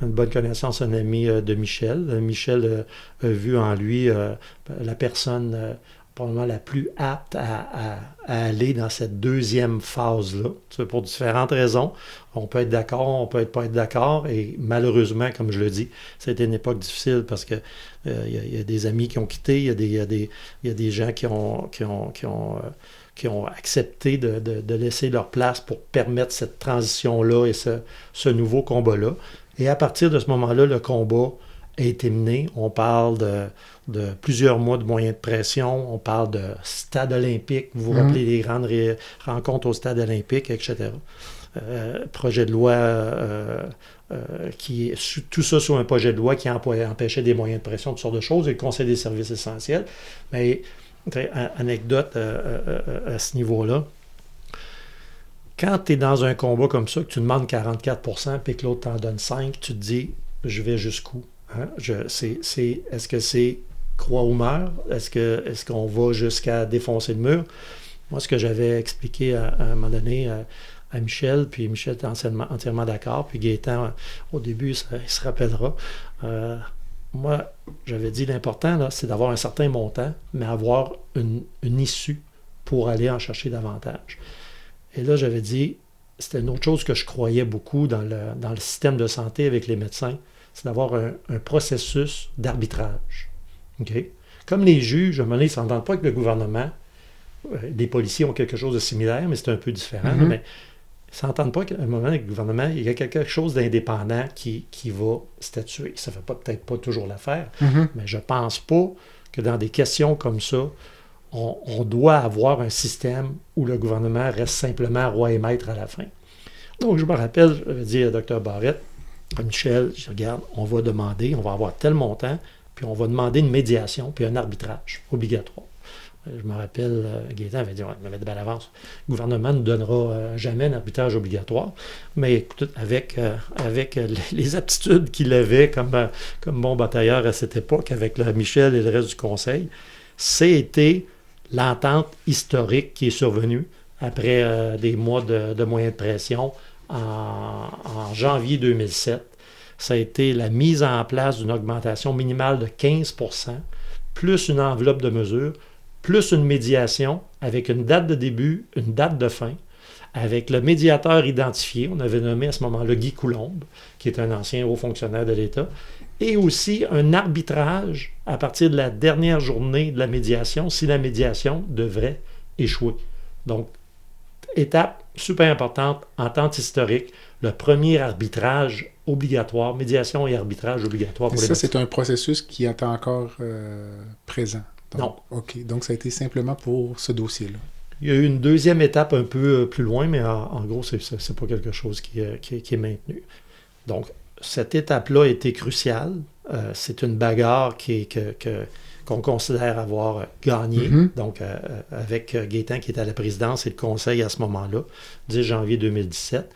une bonne connaissance, un ami de Michel. Michel a vu en lui la personne probablement la plus apte à aller dans cette deuxième phase-là, pour différentes raisons. On peut être d'accord, on peut pas être d'accord, et malheureusement, comme je le dis, c'était une époque difficile parce que y a des amis qui ont quitté, il y a des gens qui ont accepté de laisser leur place pour permettre cette transition-là et ce nouveau combat-là. Et à partir de ce moment-là, le combat a été mené. On parle de plusieurs mois de moyens de pression. On parle de stade olympique. Vous vous rappelez les grandes rencontres au stade olympique, etc. Projet de loi, tout ça sur un projet de loi qui empêchait des moyens de pression, toutes sortes de choses, et le Conseil des services essentiels. Mais, anecdote à ce niveau-là, quand tu es dans un combat comme ça, que tu demandes 44% puis que l'autre t'en donne 5%, tu te dis, je vais jusqu'où? Hein? Est-ce que c'est croix ou meurt? Est-ce qu'on va jusqu'à défoncer le mur? Moi, ce que j'avais expliqué à un moment donné à Michel, puis Michel était entièrement d'accord, puis Gaétan, au début, il se rappellera. Moi, j'avais dit l'important, là, c'est d'avoir un certain montant, mais avoir une issue pour aller en chercher davantage. Et là, j'avais dit, c'était une autre chose que je croyais beaucoup dans le système de santé avec les médecins, c'est d'avoir un processus d'arbitrage. Okay? Comme les juges, à un moment donné, ils ne s'entendent pas avec le gouvernement. Les policiers ont quelque chose de similaire, mais c'est un peu différent. Mais ils ne s'entendent pas qu'à un moment, avec le gouvernement, il y a quelque chose d'indépendant qui va statuer. Ça ne fait peut-être pas toujours l'affaire, mais je ne pense pas que dans des questions comme ça, on doit avoir un système où le gouvernement reste simplement roi et maître à la fin. Donc, je me rappelle, j'avais dit à Dr Barrette, à Michel, je regarde, on va avoir tel montant, puis on va demander une médiation, puis un arbitrage obligatoire. Je me rappelle, Gaétan avait dit, ouais, il m'avait de belle avance. Le gouvernement ne donnera jamais un arbitrage obligatoire, mais écoute, avec les aptitudes qu'il avait comme bon batailleur à cette époque, avec Michel et le reste du conseil, c'était l'entente historique qui est survenue après des mois de moyenne pression en janvier 2007. Ça a été la mise en place d'une augmentation minimale de 15%, plus une enveloppe de mesures, plus une médiation avec une date de début, une date de fin, avec le médiateur identifié. On avait nommé à ce moment-là Guy Coulombe, qui est un ancien haut fonctionnaire de l'État, et aussi un arbitrage à partir de la dernière journée de la médiation, si la médiation devrait échouer. Donc, étape super importante, entente historique, le premier arbitrage obligatoire, médiation et arbitrage obligatoire pour les médecins. Ça, c'est un processus qui est encore présent. Donc, non. OK. Donc, ça a été simplement pour ce dossier-là. Il y a eu une deuxième étape un peu plus loin, mais en gros, c'est pas quelque chose qui est maintenu. Donc, cette étape-là a été cruciale. C'est une bagarre qu'on considère avoir gagnée. Donc, avec Gaétan qui était à la présidence et le conseil à ce moment-là, 10 janvier 2017,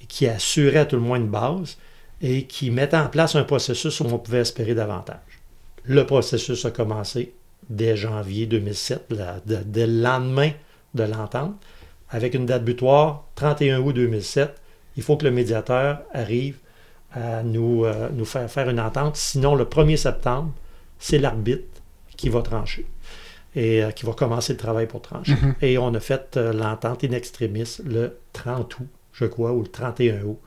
qui assurait à tout le moins une base et qui mettait en place un processus où on pouvait espérer davantage. Le processus a commencé dès janvier 2007, dès le lendemain de l'entente, avec une date butoir, 31 août 2007. Il faut que le médiateur arrive à nous faire une entente. Sinon, le 1er septembre, c'est l'arbitre qui va trancher et qui va commencer le travail pour trancher. Et on a fait l'entente in extremis le 30 août, je crois, ou le 31 août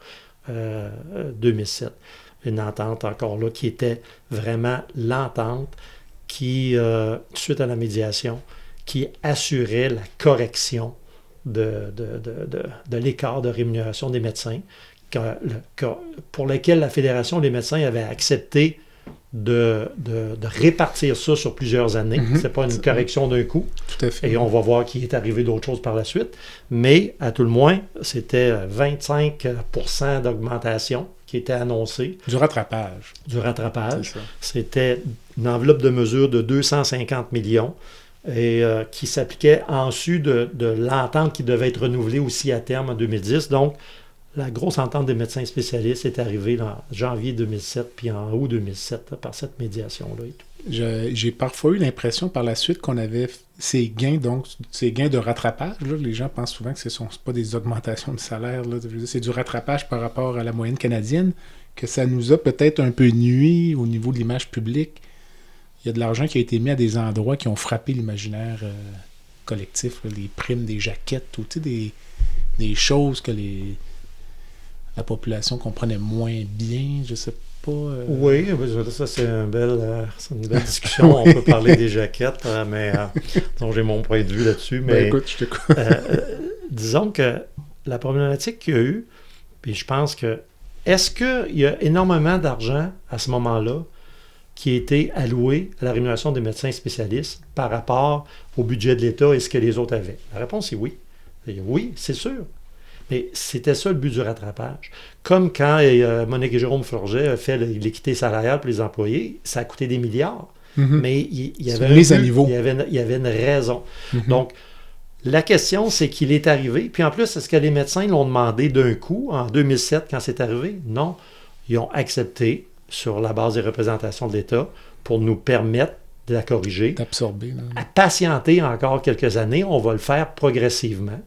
2007. Une entente encore là qui était vraiment l'entente qui, suite à la médiation, qui assurait la correction de l'écart de rémunération des médecins, pour lequel la Fédération des médecins avait accepté de répartir ça sur plusieurs années. Ce n'est pas une correction d'un coup. Tout à fait. Et on va voir qu'il est arrivé d'autres choses par la suite. Mais, à tout le moins, c'était 25% d'augmentation qui était annoncée. Du rattrapage. C'était une enveloppe de mesure de 250 millions et qui s'appliquait en sus de l'entente qui devait être renouvelée aussi à terme en 2010. Donc, la grosse entente des médecins spécialistes est arrivée en janvier 2007 puis en août 2007 là, par cette médiation-là et tout. J'ai parfois eu l'impression par la suite qu'on avait ces gains de rattrapage. Là. Les gens pensent souvent que ce ne sont pas des augmentations de salaire. Là. C'est du rattrapage par rapport à la moyenne canadienne, que ça nous a peut-être un peu nuit au niveau de l'image publique. Il y a de l'argent qui a été mis à des endroits qui ont frappé l'imaginaire collectif, là, les primes, des jaquettes, ou des choses que la population comprenait moins bien, je sais pas. Oui, ça c'est une belle discussion. On peut parler des jaquettes, mais donc j'ai mon point de vue là-dessus. Mais écoute, je t'écoute. Disons que la problématique qu'il y a eu, puis je pense que est-ce qu'il y a énormément d'argent à ce moment-là qui a été alloué à la rémunération des médecins spécialistes par rapport au budget de l'État et ce que les autres avaient? La réponse est oui. Oui, c'est sûr. Mais c'était ça le but du rattrapage. Comme quand Monique et Jérôme Forget a fait l'équité salariale pour les employés, ça a coûté des milliards. Mais il y avait il y avait une raison. Donc, la question, c'est qu'il est arrivé. Puis en plus, est-ce que les médecins l'ont demandé d'un coup, en 2007, quand c'est arrivé? Non. Ils ont accepté, sur la base des représentations de l'État, pour nous permettre de la corriger. D'absorber. À patienter encore quelques années. On va le faire progressivement.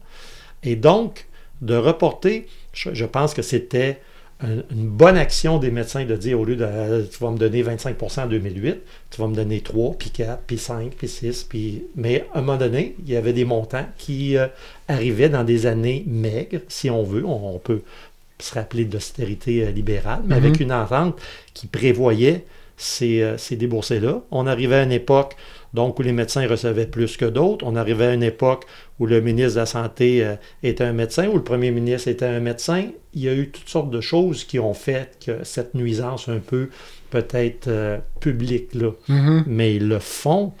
Et donc, de reporter, je pense que c'était une bonne action des médecins de dire, au lieu de tu vas me donner 25% en 2008, tu vas me donner 3, puis 4, puis 5, puis 6, mais à un moment donné, il y avait des montants qui arrivaient dans des années maigres, si on veut, on peut se rappeler d'austérité libérale, mais avec une entente qui prévoyait ces déboursés-là. On arrivait à une époque donc où les médecins recevaient plus que d'autres. On arrivait à une époque où le ministre de la Santé était un médecin, où le premier ministre était un médecin. Il y a eu toutes sortes de choses qui ont fait que cette nuisance un peu peut-être publique là. Mais le fond,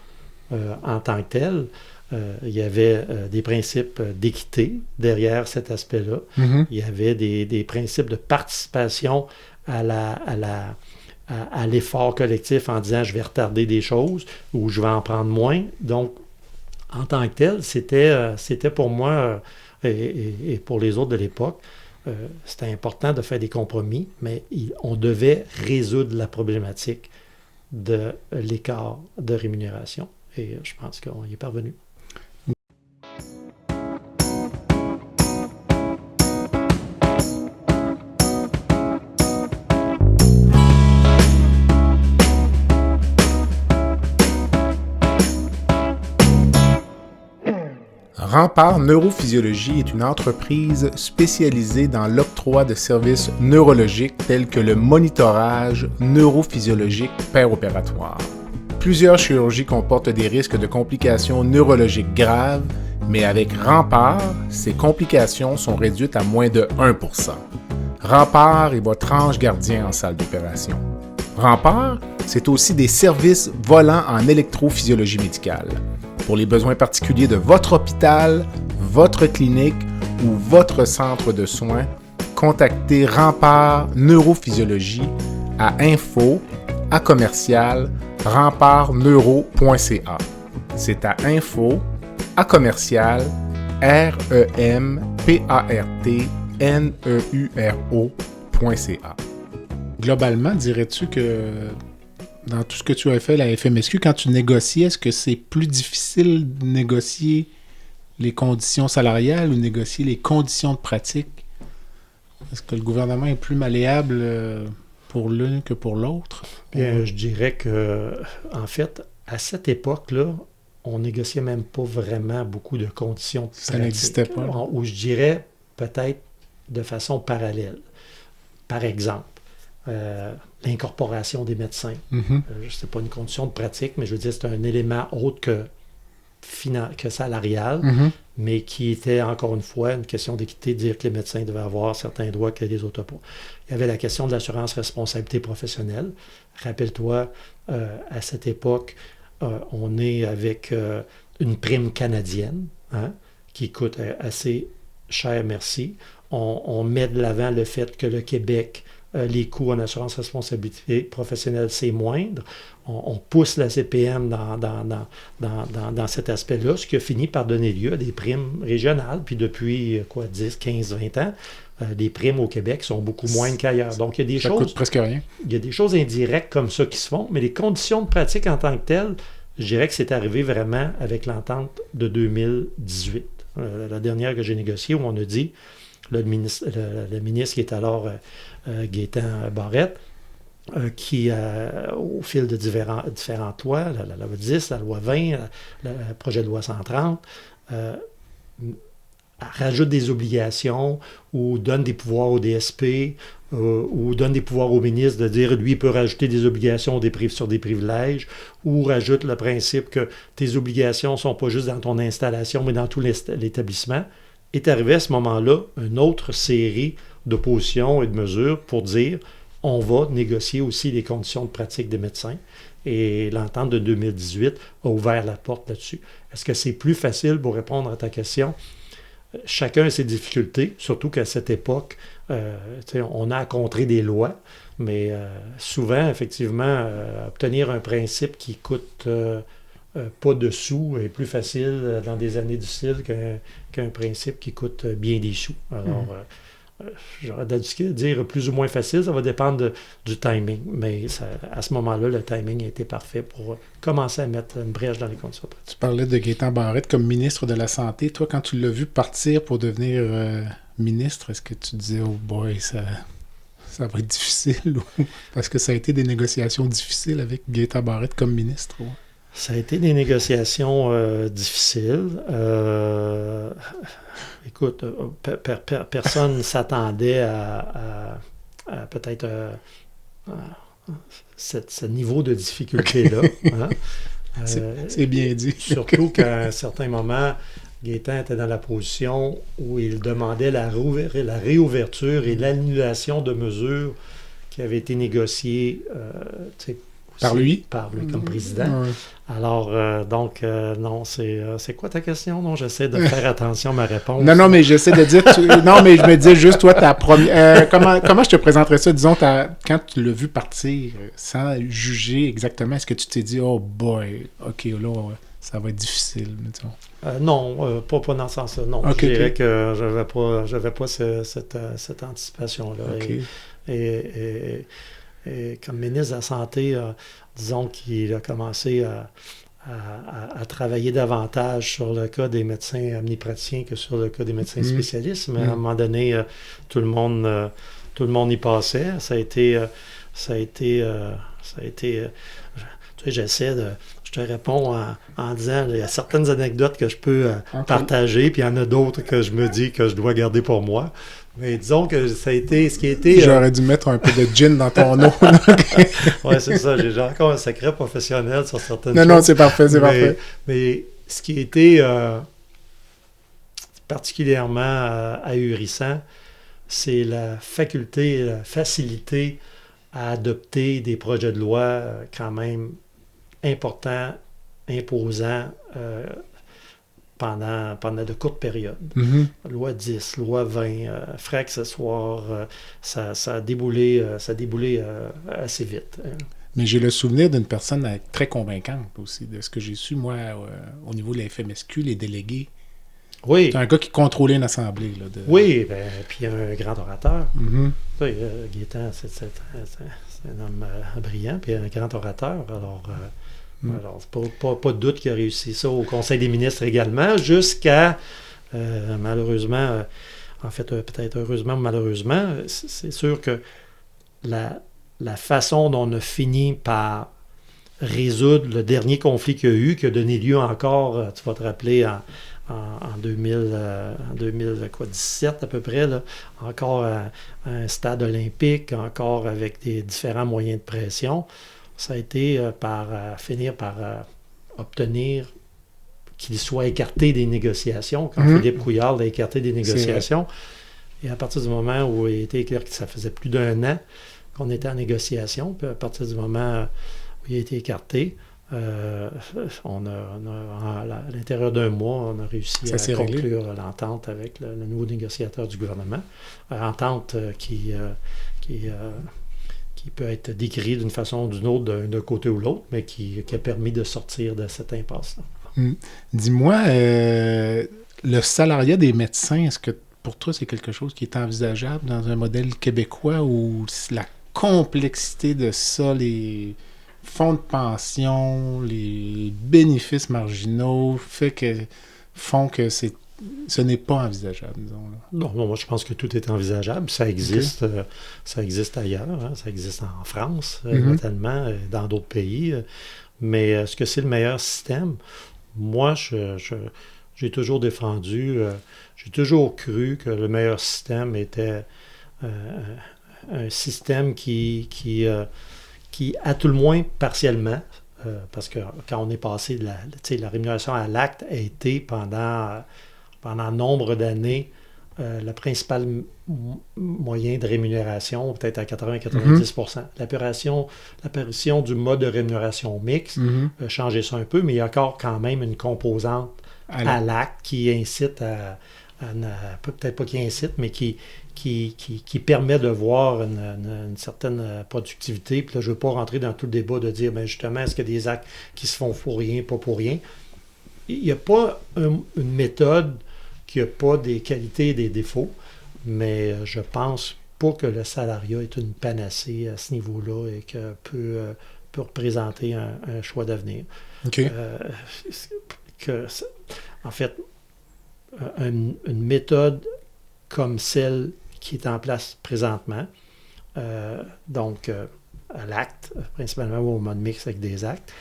en tant que tel, il y avait des principes d'équité derrière cet aspect-là. Il y avait des principes de participation à l'effort collectif en disant je vais retarder des choses ou je vais en prendre moins. Donc, en tant que tel, c'était pour moi et pour les autres de l'époque, c'était important de faire des compromis, mais on devait résoudre la problématique de l'écart de rémunération. et je pense qu'on y est parvenu. Rempart Neurophysiologie est une entreprise spécialisée dans l'octroi de services neurologiques tels que le monitorage neurophysiologique péropératoire. Plusieurs chirurgies comportent des risques de complications neurologiques graves, mais avec Rempart, ces complications sont réduites à moins de 1%. Rempart est votre ange gardien en salle d'opération. Rempart, c'est aussi des services volants en électrophysiologie médicale. Pour les besoins particuliers de votre hôpital, votre clinique ou votre centre de soins, contactez Rempart Neurophysiologie à info@rempartneuro.ca. C'est à info@rempartneuro.ca. Globalement, dirais-tu que dans tout ce que tu as fait, la FMSQ, quand tu négocies, est-ce que c'est plus difficile de négocier les conditions salariales ou négocier les conditions de pratique? Est-ce que le gouvernement est plus malléable pour l'une que pour l'autre? Bien, je dirais que, en fait, à cette époque-là, on négociait même pas vraiment beaucoup de conditions de pratique. Ça n'existait pas. Ou je dirais peut-être de façon parallèle. Par exemple, l'incorporation des médecins. C'est pas une condition de pratique, mais je veux dire, c'est un élément autre que salarial, mais qui était, encore une fois, une question d'équité, de dire que les médecins devaient avoir certains droits que les autres n'ont pas. Il y avait la question de l'assurance responsabilité professionnelle. Rappelle-toi, à cette époque, on est avec une prime canadienne, qui coûte assez cher, merci. On met de l'avant le fait que le Québec, les coûts en assurance responsabilité professionnelle, c'est moindre. On pousse la CPM dans cet aspect-là, ce qui a fini par donner lieu à des primes régionales. Puis depuis 10, 15, 20 ans, les primes au Québec sont beaucoup moindres qu'ailleurs. Donc, il y a des ça choses... coûte presque rien. Il y a des choses indirectes comme ça qui se font, mais les conditions de pratique en tant que telles, je dirais que c'est arrivé vraiment avec l'entente de 2018. La dernière que j'ai négociée, où on a dit, le ministre qui est alors Gaétan Barrette, qui, au fil de différentes lois, la loi 10, la loi 20, le projet de loi 130, rajoute des obligations ou donne des pouvoirs au DSP ou donne des pouvoirs au ministre de dire, lui, il peut rajouter des obligations sur des privilèges, ou rajoute le principe que tes obligations ne sont pas juste dans ton installation, mais dans tout l'établissement. Est arrivé à ce moment-là une autre série d'oppositions et de mesures pour dire on va négocier aussi les conditions de pratique des médecins. Et l'entente de 2018 a ouvert la porte là-dessus. Est-ce que c'est plus facile pour répondre à ta question? Chacun a ses difficultés, surtout qu'à cette époque, on a à contrer des lois, mais souvent, effectivement, obtenir un principe qui coûte pas de sous est plus facile dans des années difficiles qu'un principe qui coûte bien des sous. Alors, j'aurais de dire plus ou moins facile, ça va dépendre du timing. Mais à ce moment-là, le timing a été parfait pour commencer à mettre une brèche dans les conditions de pratique. Tu parlais de Gaétan Barrette comme ministre de la Santé. Toi, quand tu l'as vu partir pour devenir ministre, est-ce que tu disais « Oh boy, ça va être difficile » parce que ça a été des négociations difficiles avec Gaétan Barrette comme ministre? Ouais. Ça a été des négociations difficiles. Écoute, personne ne s'attendait à peut-être ce niveau de difficulté-là. Hein? C'est bien dit. Surtout qu'à un certain moment, Gaétan était dans la position où il demandait la réouverture et l'annulation de mesures qui avaient été négociées par lui comme président. Ouais. Alors, non, c'est quoi ta question? Non, j'essaie de faire attention à ma réponse. Non, mais j'essaie de dire... Non, mais je me dis juste, toi, ta première... comment je te présenterais ça? Disons, quand tu l'as vu partir, sans juger exactement, est-ce que tu t'es dit, oh boy, OK, là, ça va être difficile, mettons? Non, pas dans ce sens-là. Non, okay, je dirais que j'avais pas cette anticipation-là. Okay. Et comme ministre de la Santé, disons qu'il a commencé à travailler davantage sur le cas des médecins omnipraticiens que sur le cas des médecins spécialistes. Mais à un moment donné, tout le monde y passait. Ça a été tu sais, je te réponds en disant, il y a certaines anecdotes que je peux partager, puis il y en a d'autres que je me dis que je dois garder pour moi. Mais disons que ça a été ce qui a été... J'aurais dû mettre un peu de gin dans ton eau. Oui, c'est ça. J'ai encore un secret professionnel sur certaines choses. Non, c'est parfait, parfait. Mais ce qui a été particulièrement ahurissant, c'est la faculté, la facilité à adopter des projets de loi quand même importants, imposants, pendant de courtes périodes. Loi 10, loi 20, frais accessoires, ça a déboulé assez vite. Mais j'ai le souvenir d'une personne très convaincante aussi, de ce que j'ai su, moi, au niveau de la FMSQ, les délégués. Oui. C'est un gars qui contrôlait une assemblée. Là, Oui, puis un grand orateur. Oui, Gaétan, c'est un homme brillant, puis un grand orateur. Alors, c'est pas de doute qu'il a réussi ça au Conseil des ministres également, jusqu'à, malheureusement, en fait, peut-être heureusement ou malheureusement, c'est sûr que la façon dont on a fini par résoudre le dernier conflit qu'il y a eu, qui a donné lieu encore, tu vas te rappeler, en 2017 à peu près, là, encore à un stade olympique, encore avec des différents moyens de pression, ça a été finir par obtenir qu'il soit écarté des négociations, quand Philippe Couillard l'a écarté des négociations. Et à partir du moment où il était clair que ça faisait plus d'1 an qu'on était en négociation, puis à partir du moment où il a été écarté, à l'intérieur d'1 mois, on a réussi à conclure l'entente avec le nouveau négociateur du gouvernement. Entente qui peut être décrite d'une façon ou d'une autre d'un côté ou l'autre, mais qui a permis de sortir de cette impasse-là. Dis-moi, le salariat des médecins, est-ce que pour toi, c'est quelque chose qui est envisageable dans un modèle québécois où la complexité de ça, les fonds de pension, les bénéfices marginaux, font que ce n'est pas envisageable, disons. Là. Non, moi je pense que tout est envisageable. Ça existe, ça existe ailleurs, hein. Ça existe en France, notamment, dans d'autres pays. Mais est-ce que c'est le meilleur système? Moi, j'ai toujours défendu, j'ai toujours cru que le meilleur système était un système qui à tout le moins partiellement, parce que quand on est passé la rémunération à l'acte a été pendant nombre d'années le principal moyen de rémunération, peut-être à 80-90%. L'apparition du mode de rémunération mixte a changé ça un peu, mais il y a encore quand même une composante à l'acte qui incite peut-être pas qui incite, mais qui permet de voir une certaine productivité. Puis là, je ne veux pas rentrer dans tout le débat de dire, bien justement, est-ce qu'il y a des actes qui se font pour rien, pas pour rien? Il n'y a pas une méthode qui n'a pas des qualités et des défauts, mais je pense pas que le salariat est une panacée à ce niveau-là et que peut représenter un choix d'avenir. OK. En fait, une méthode comme celle qui est en place présentement, donc à l'acte, principalement au mode mixte avec des actes,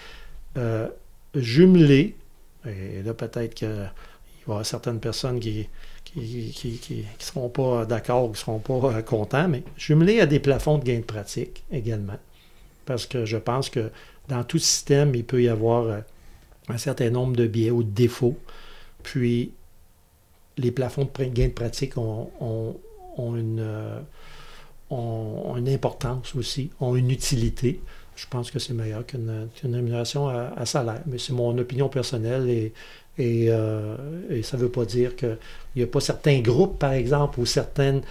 jumelé, et là peut-être qu'il va y avoir certaines personnes qui seront pas d'accord, qui seront pas contents, mais jumelé à des plafonds de gains de pratique également, parce que je pense que dans tout système, il peut y avoir un certain nombre de biais ou de défauts, puis les plafonds de gains de pratique ont une importance aussi, ont une utilité. Je pense que c'est meilleur qu'une rémunération à salaire. Mais c'est mon opinion personnelle et ça ne veut pas dire qu'il n'y a pas certains groupes, par exemple, ou certaines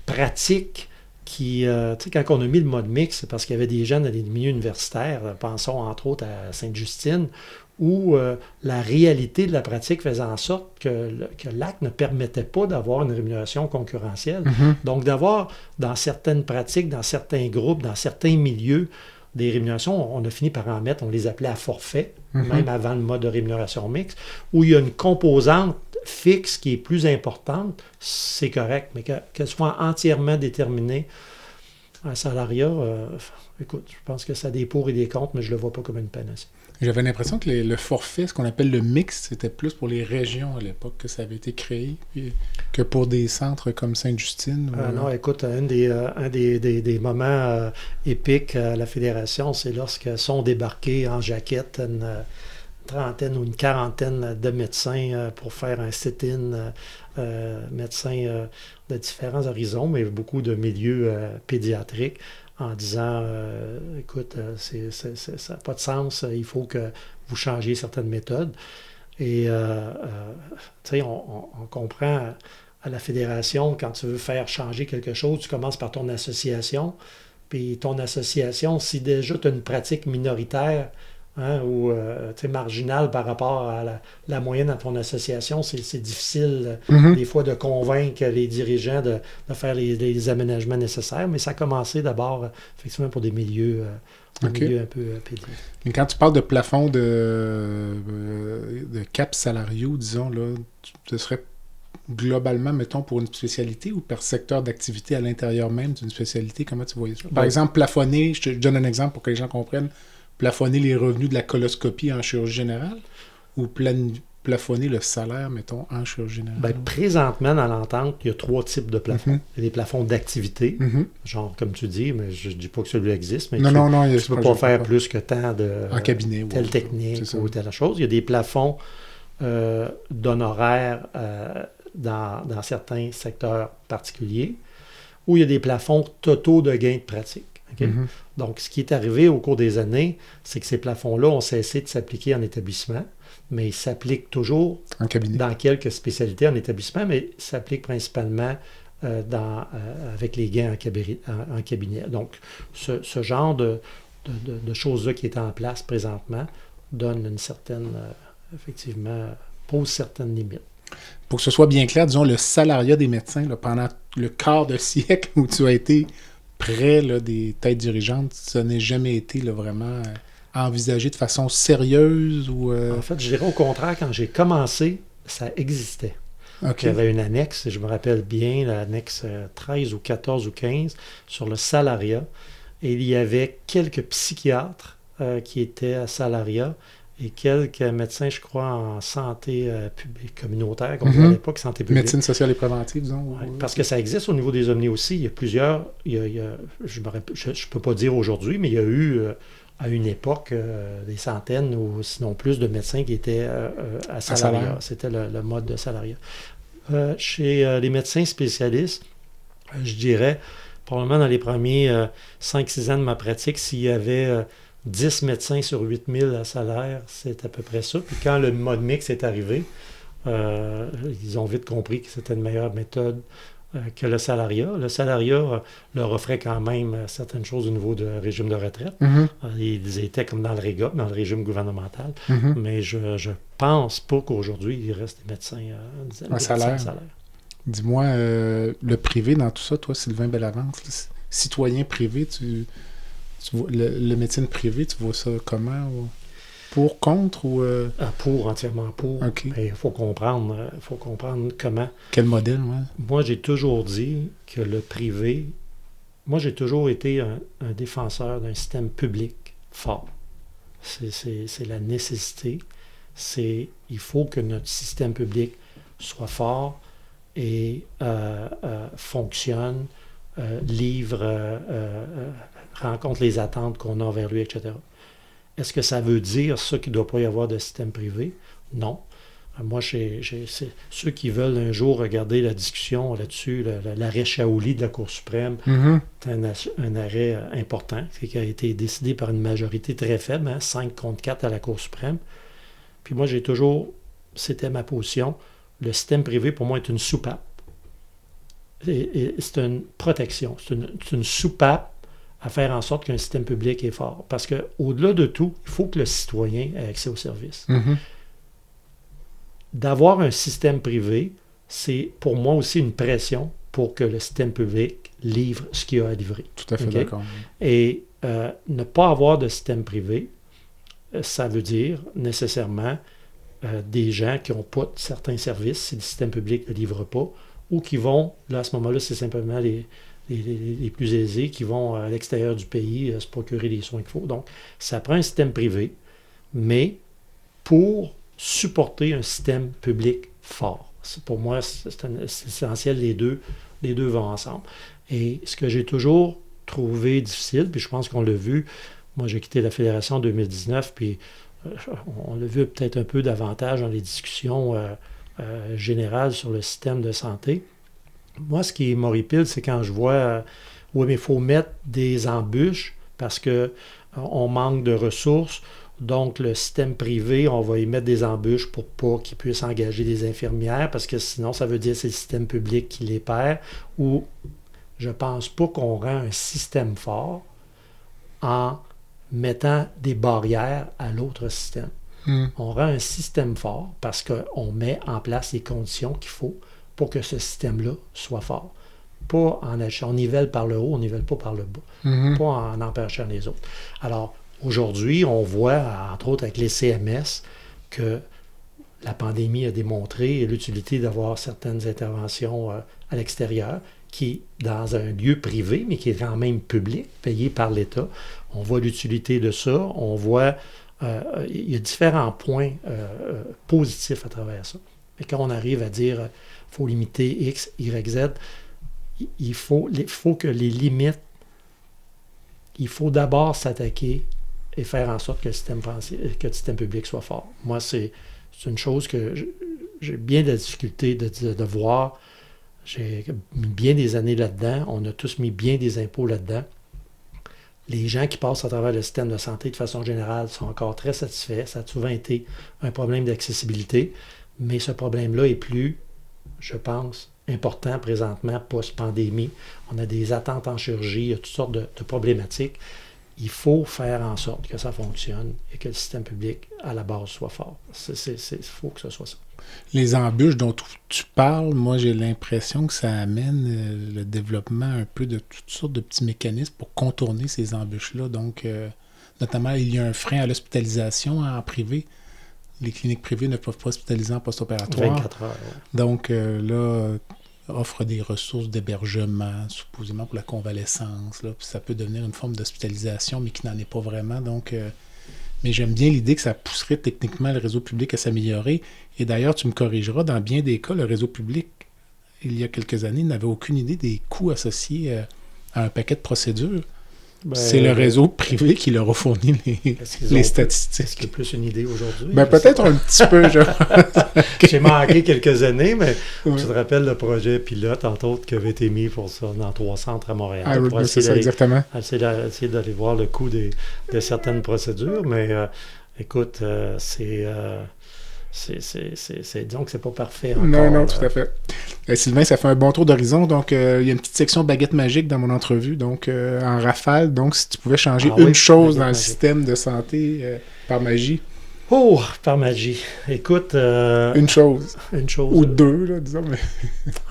pratiques qui... tu sais, quand on a mis le mode mixte, c'est parce qu'il y avait des jeunes dans les milieux universitaires, pensons entre autres à Sainte-Justine, où la réalité de la pratique faisait en sorte que l'acte ne permettait pas d'avoir une rémunération concurrentielle. Donc, d'avoir dans certaines pratiques, dans certains groupes, dans certains milieux, des rémunérations, on a fini par en mettre, on les appelait à forfait, même avant le mode de rémunération mixte, où il y a une composante fixe qui est plus importante, c'est correct, mais qu'elle soit entièrement déterminée, un salariat, écoute, je pense que ça a des pour et des contre, mais je ne le vois pas comme une panacée. J'avais l'impression que le forfait, ce qu'on appelle le mix, c'était plus pour les régions à l'époque que ça avait été créé, que pour des centres comme Sainte-Justine. Non, écoute, un des moments épiques à la Fédération, c'est lorsque sont débarqués en jaquette une trentaine ou une quarantaine de médecins pour faire un sit-in, médecins de différents horizons, mais beaucoup de milieux pédiatriques, en disant, écoute, ça n'a pas de sens, il faut que vous changiez certaines méthodes. Et, tu sais, on comprend à la fédération, quand tu veux faire changer quelque chose, tu commences par ton association. Puis ton association, si déjà tu as une pratique minoritaire, ou marginale par rapport à la moyenne dans ton association, c'est difficile des fois de convaincre les dirigeants de faire les aménagements nécessaires, mais ça a commencé d'abord effectivement pour des milieux, milieux un peu pédiatriques. Mais quand tu parles de plafond de cap salariaux, disons, là, ce serait globalement, mettons, pour une spécialité ou par secteur d'activité à l'intérieur même d'une spécialité, comment tu voyais ça? Par exemple, plafonner, je te donne un exemple pour que les gens comprennent, plafonner les revenus de la coloscopie en chirurgie générale ou plafonner le salaire, mettons, en chirurgie générale? Présentement, dans l'entente, il y a 3 types de plafonds. Il y a des plafonds d'activité, genre, comme tu dis, mais je ne dis pas que celui-là existe, mais tu ne peux pas faire plus que tant de en cabinet, telle technique ou telle chose. Il y a des plafonds d'honoraires dans certains secteurs particuliers, où il y a des plafonds totaux de gains de pratique. Okay? Donc, ce qui est arrivé au cours des années, c'est que ces plafonds-là ont cessé de s'appliquer en établissement, mais ils s'appliquent toujours en cabinet. Dans quelques spécialités en établissement, mais ils s'appliquent principalement avec les gains en cabinet. Donc, ce genre de choses-là qui est en place présentement donne une certaine, effectivement, pose certaines limites. Pour que ce soit bien clair, disons, le salariat des médecins, là, pendant le quart de siècle où tu as été près là, des têtes dirigeantes, ça n'a jamais été là, vraiment envisagé de façon sérieuse ou... En fait, je dirais au contraire, quand j'ai commencé, ça existait. Okay. Il y avait une annexe, je me rappelle bien, l'annexe 13 ou 14 ou 15, sur le salariat. Et il y avait quelques psychiatres qui étaient à salariat et quelques médecins, je crois, en santé publique communautaire, comme on disait à l'époque, santé publique. Médecine sociale et préventive, disons. Ouais, parce que ça existe au niveau des omnis aussi. Il y a plusieurs, je ne peux pas dire aujourd'hui, mais il y a eu à une époque des centaines ou sinon plus de médecins qui étaient à salariat. C'était le mode de salariat. Chez les médecins spécialistes, je dirais, probablement dans les premiers 5-6 ans de ma pratique, s'il y avait 10 médecins sur 8000 à salaire, c'est à peu près ça. Puis quand le mode mix est arrivé, ils ont vite compris que c'était une meilleure méthode que le salariat. Le salariat leur offrait quand même certaines choses au niveau du régime de retraite. Ils étaient comme dans le REGA, dans le régime gouvernemental. Mais je pense pas qu'aujourd'hui, il reste des médecins un salaire. Dis-moi, le privé dans tout ça, toi, Sylvain Bellavance, citoyen privé, tu vois, le médecine privée, tu vois ça comment? Pour, contre ou... Pour, entièrement pour. Okay. Il faut comprendre comment. Quel modèle, ouais? Moi, j'ai toujours dit que le privé... Moi, j'ai toujours été un défenseur d'un système public fort. C'est la nécessité. Il faut que notre système public soit fort et fonctionne, livre, rencontre les attentes qu'on a envers lui, etc. Est-ce que ça veut dire ça qu'il ne doit pas y avoir de système privé? Non. Moi, ceux qui veulent un jour regarder la discussion là-dessus, l'arrêt Shaoli de la Cour suprême, c'est un arrêt important qui a été décidé par une majorité très faible, 5-4 à la Cour suprême. Puis moi, c'était ma position, le système privé, pour moi, est une soupape. Et c'est une protection, c'est une soupape à faire en sorte qu'un système public est fort. Parce qu'au-delà de tout, il faut que le citoyen ait accès aux services. D'avoir un système privé, c'est pour moi aussi une pression pour que le système public livre ce qu'il a à livrer. Tout à fait d'accord. Et ne pas avoir de système privé, ça veut dire nécessairement des gens qui n'ont pas certains services si le système public ne livre pas, ou qui vont, là à ce moment-là, c'est simplement les plus aisés qui vont à l'extérieur du pays se procurer les soins qu'il faut. Donc, ça prend un système privé, mais pour supporter un système public fort. Pour moi, c'est essentiel, les deux vont ensemble. Et ce que j'ai toujours trouvé difficile, puis je pense qu'on l'a vu, moi j'ai quitté la Fédération en 2019, puis on l'a vu peut-être un peu davantage dans les discussions générales sur le système de santé. Moi, ce qui m'horripile, c'est quand je vois, oui, mais il faut mettre des embûches parce qu'on manque de ressources. Donc, le système privé, on va y mettre des embûches pour pas qu'ils puissent engager des infirmières parce que sinon, ça veut dire que c'est le système public qui les perd. Ou je pense pas qu'on rend un système fort en mettant des barrières à l'autre système. On rend un système fort parce qu'on met en place les conditions qu'il faut pour que ce système-là soit fort. Pas on nivelle par le haut, on nivelle pas par le bas. Pas en empêchant les autres. Alors, aujourd'hui, on voit, entre autres avec les CMS, que la pandémie a démontré l'utilité d'avoir certaines interventions à l'extérieur, qui est dans un lieu privé, mais qui est quand même public, payé par l'État. On voit l'utilité de ça. On voit, il y a différents points positifs à travers ça. Mais quand on arrive à dire qu'il faut limiter X, Y, Z, il faut que les limites, il faut d'abord s'attaquer et faire en sorte que le système public soit fort. Moi, c'est une chose que j'ai bien de la difficulté de voir. J'ai mis bien des années là-dedans. On a tous mis bien des impôts là-dedans. Les gens qui passent à travers le système de santé, de façon générale, sont encore très satisfaits. Ça a souvent été un problème d'accessibilité, mais ce problème-là est plus, je pense, important présentement, post-pandémie. On a des attentes en chirurgie, il y a toutes sortes de problématiques. Il faut faire en sorte que ça fonctionne et que le système public, à la base, soit fort. Il faut que ce soit ça. Les embûches dont tu parles, moi, j'ai l'impression que ça amène le développement un peu de toutes sortes de petits mécanismes pour contourner ces embûches-là. Donc, notamment, il y a un frein à l'hospitalisation en privé. Les cliniques privées ne peuvent pas hospitaliser en post-opératoire. 24 heures. Ouais. Donc, là, offre des ressources d'hébergement, supposément pour la convalescence. Là, puis ça peut devenir une forme d'hospitalisation, mais qui n'en est pas vraiment. Donc, mais j'aime bien l'idée que ça pousserait techniquement le réseau public à s'améliorer. Et d'ailleurs, tu me corrigeras, dans bien des cas, le réseau public, il y a quelques années, n'avait aucune idée des coûts associés à un paquet de procédures. C'est le réseau privé qui leur a fourni les statistiques. Est-ce qu'il y a plus une idée aujourd'hui? Peut-être un petit peu, genre. J'ai manqué quelques années, mais tu te rappelles le projet pilote, entre autres, qui avait été mis pour ça dans 3 centres à Montréal. C'est ça, exactement. Essayer d'aller voir le coût de certaines procédures, mais écoute, disons que c'est pas parfait encore. Non, tout à fait. Sylvain, ça fait un bon tour d'horizon. Donc, il y a une petite section baguette magique dans mon entrevue, donc en rafale. Donc, si tu pouvais changer une chose dans le système de santé par magie. Oh, par magie. Écoute... Une chose. Ou deux, là, disons. Mais...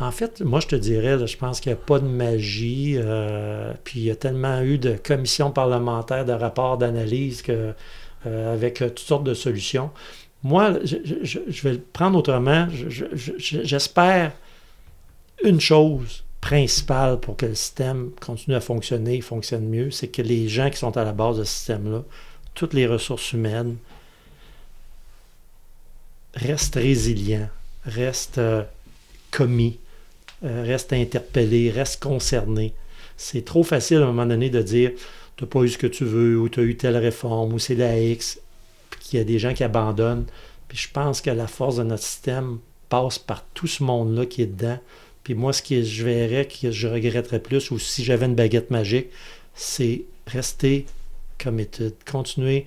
En fait, moi, je te dirais, là, je pense qu'il n'y a pas de magie. Puis, il y a tellement eu de commissions parlementaires, de rapports d'analyse avec toutes sortes de solutions. Moi, je vais le prendre autrement. J'espère une chose principale pour que le système continue à fonctionner, fonctionne mieux, c'est que les gens qui sont à la base de ce système-là, toutes les ressources humaines, restent résilients, restent commis, restent interpellés, restent concernés. C'est trop facile à un moment donné de dire « tu n'as pas eu ce que tu veux » ou « tu as eu telle réforme » ou « c'est la X », puis qu'il y a des gens qui abandonnent. Puis je pense que la force de notre système passe par tout ce monde-là qui est dedans. Puis moi, ce que je verrais, que je regretterais plus, ou si j'avais une baguette magique, c'est rester committed, continuer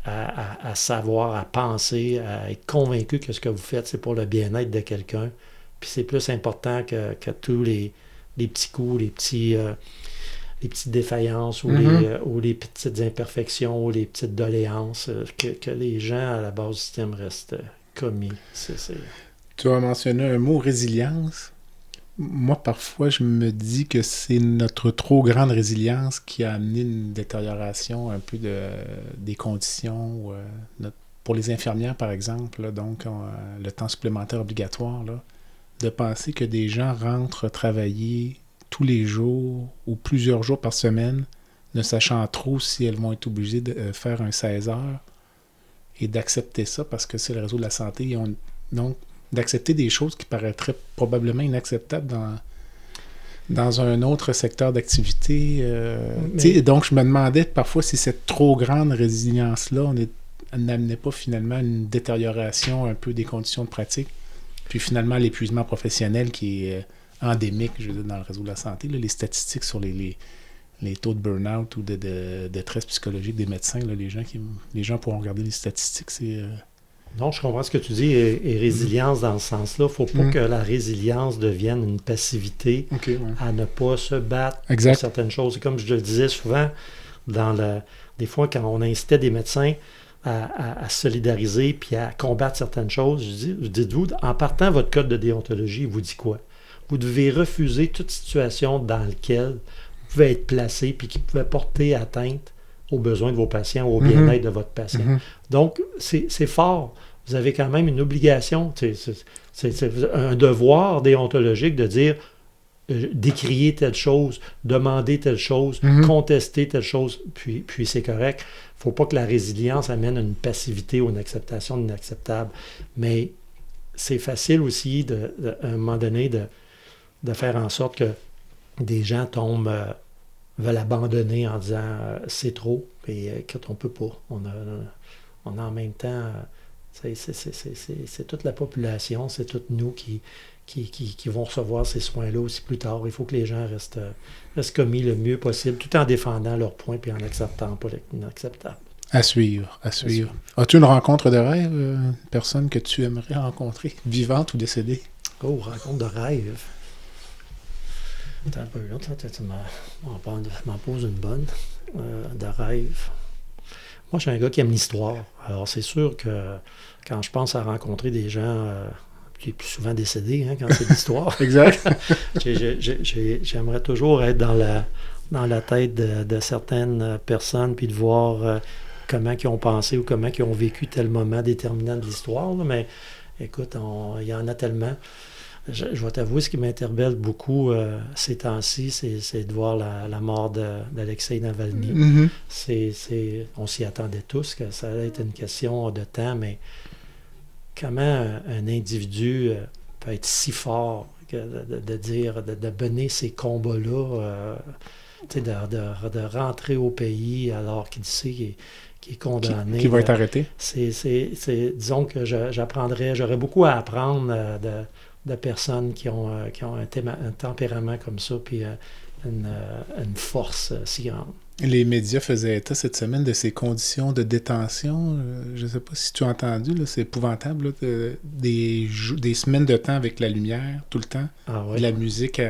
à savoir, à penser, à être convaincu que ce que vous faites, c'est pour le bien-être de quelqu'un. Puis c'est plus important que tous les petits coups, les petites défaillances ou les petites imperfections ou les petites doléances, que les gens à la base du système restent commis. Tu as mentionné un mot, résilience. Moi, parfois, je me dis que c'est notre trop grande résilience qui a amené une détérioration un peu des conditions. Pour les infirmières, par exemple, là, donc le temps supplémentaire obligatoire, là, de penser que des gens rentrent travailler tous les jours ou plusieurs jours par semaine, ne sachant trop si elles vont être obligées de faire un 16 heures, et d'accepter ça parce que c'est le réseau de la santé. Donc, d'accepter des choses qui paraîtraient probablement inacceptables dans un autre secteur d'activité. Donc, je me demandais parfois si cette trop grande résilience-là n'amenait pas finalement une détérioration un peu des conditions de pratique. Puis finalement, l'épuisement professionnel qui est endémique, je veux dire, dans le réseau de la santé. Là, les statistiques sur les taux de burn-out ou de détresse psychologique des médecins, là, les gens pourront regarder les statistiques, c'est... Non, je comprends ce que tu dis, et résilience dans ce sens-là. Il ne faut pas que la résilience devienne une passivité à ne pas se battre pour certaines choses. Et comme je le disais souvent, des fois, quand on incitait des médecins à se solidariser puis à combattre certaines choses, dites-vous, en partant votre code de déontologie, il vous dit quoi? Vous devez refuser toute situation dans laquelle vous pouvez être placé puis qui pouvait porter atteinte aux besoins de vos patients ou au bien-être de votre patient. Donc, c'est fort. Vous avez quand même une obligation, c'est un devoir déontologique de dire décrier telle chose, demander telle chose, contester telle chose, puis c'est correct. Il ne faut pas que la résilience amène une passivité ou une acceptation de l'inacceptable. Mais c'est facile aussi, à un moment donné, de faire en sorte que des gens veulent abandonner en disant c'est trop, et quand on ne peut pas. On a en même temps, c'est toute la population, c'est toutes nous qui vont recevoir ces soins-là aussi plus tard. Il faut que les gens restent commis le mieux possible, tout en défendant leurs points et en acceptant pas l'inacceptable. À suivre. As-tu une rencontre de rêve, une personne que tu aimerais rencontrer, vivante ou décédée? Oh, rencontre de rêve. Attends un peu, là, tu m'en poses une bonne. De rêve. Moi, je suis un gars qui aime l'histoire. Alors, c'est sûr que quand je pense à rencontrer des gens qui est plus souvent décédés, quand c'est l'histoire. Exact. J'aimerais toujours être dans la tête de certaines personnes puis de voir comment ils ont pensé ou comment ils ont vécu tel moment déterminant de l'histoire. Là. Mais écoute, il y en a tellement. Je vais t'avouer, ce qui m'interpelle beaucoup ces temps-ci, c'est de voir la mort d'Alexeï Navalny. On s'y attendait tous, que ça allait être une question de temps, mais comment un individu peut être si fort de dire, de mener ces combats-là, de rentrer au pays alors qu'il sait qu'il est condamné. Qui va être arrêté. Disons que j'aurais beaucoup à apprendre de personnes qui ont un tempérament comme ça, puis une force si grande. Les médias faisaient état cette semaine de ces conditions de détention. Je ne sais pas si tu as entendu, là, c'est épouvantable. Là, des semaines de temps avec la lumière, tout le temps. Ah ouais. De la musique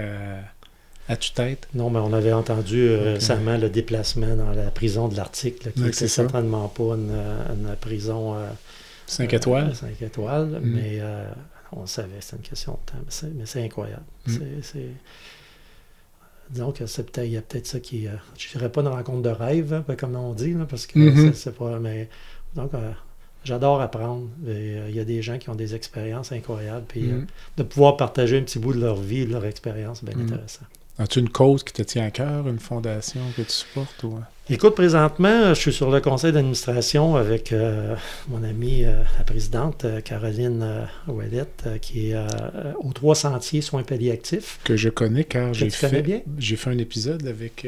à tue-tête. Non, mais on avait entendu récemment le déplacement dans la prison de l'Arctique, qui n'était certainement pas une prison 5 étoiles. 5 étoiles, mais on savait, c'est une question de temps. Mais c'est incroyable. Disons que il y a peut-être ça qui... je dirais pas une rencontre de rêve, comme on dit, là, parce que c'est pas... Mais, donc, j'adore apprendre. Il y a des gens qui ont des expériences incroyables. Puis de pouvoir partager un petit bout de leur vie, de leur expérience, c'est bien intéressant. As-tu une cause qui te tient à cœur, une fondation que tu supportes? Ou... Écoute, présentement, je suis sur le conseil d'administration avec mon amie, la présidente, Caroline Ouellette, qui est aux 3 sentiers soins palliatifs. Que je connais car j'ai fait un épisode avec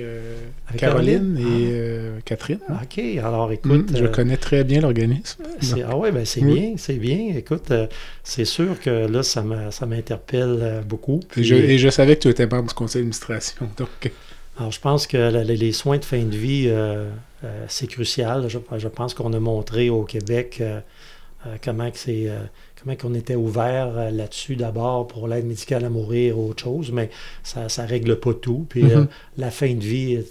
Caroline et Catherine. Hein? OK, alors écoute... je connais très bien l'organisme. C'est bien. Écoute, c'est sûr que là, ça m'interpelle beaucoup. Puis... Et je savais que tu étais membre du conseil d'administration, donc... Alors, je pense que les soins de fin de vie, c'est crucial. Je pense qu'on a montré au Québec comment qu'on était ouvert là-dessus d'abord pour l'aide médicale à mourir ou autre chose, mais ça ne règle pas tout. Puis la fin de vie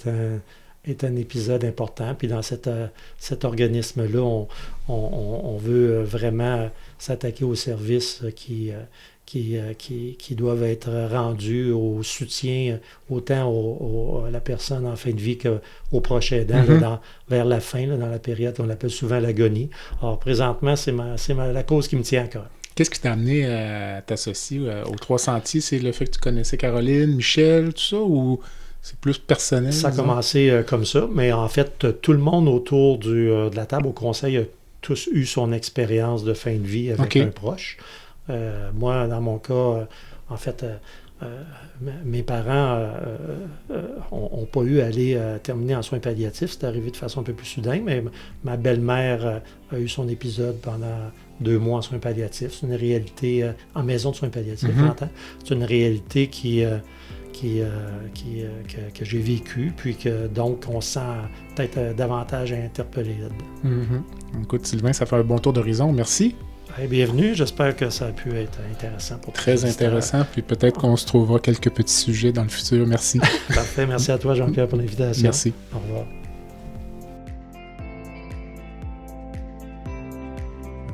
est un épisode important. Puis dans cet organisme-là, on veut vraiment s'attaquer aux services qui qui doivent être rendus au soutien autant à la personne en fin de vie qu'au proche aidant, là, vers la fin, là, dans la période qu'on appelle souvent l'agonie. Alors, présentement, c'est la cause qui me tient à cœur. Qu'est-ce qui t'a amené à t'associer aux Trois Sentiers? C'est le fait que tu connaissais Caroline, Michel, tout ça, ou c'est plus personnel? Ça a commencé comme ça, mais en fait, tout le monde autour de la table au conseil a tous eu son expérience de fin de vie avec un proche. Moi, dans mon cas, en fait, mes parents n'ont pas eu à aller terminer en soins palliatifs. C'est arrivé de façon un peu plus soudaine, mais ma belle-mère a eu son épisode pendant 2 mois en soins palliatifs. C'est une réalité en maison de soins palliatifs, j'entends. C'est une réalité que j'ai vécue, puis que donc on se sent peut-être davantage interpellé là-dedans. Écoute, Sylvain, ça fait un bon tour d'horizon. Merci. Bienvenue, j'espère que ça a pu être intéressant pour Très intéressant, puis peut-être qu'on se trouvera quelques petits sujets dans le futur. Merci. Parfait, merci à toi Jean-Pierre pour l'invitation. Merci. Au revoir.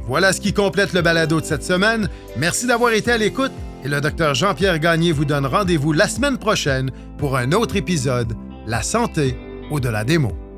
Voilà ce qui complète le balado de cette semaine. Merci d'avoir été à l'écoute et le Dr Jean-Pierre Gagné vous donne rendez-vous la semaine prochaine pour un autre épisode, La santé au-delà des mots.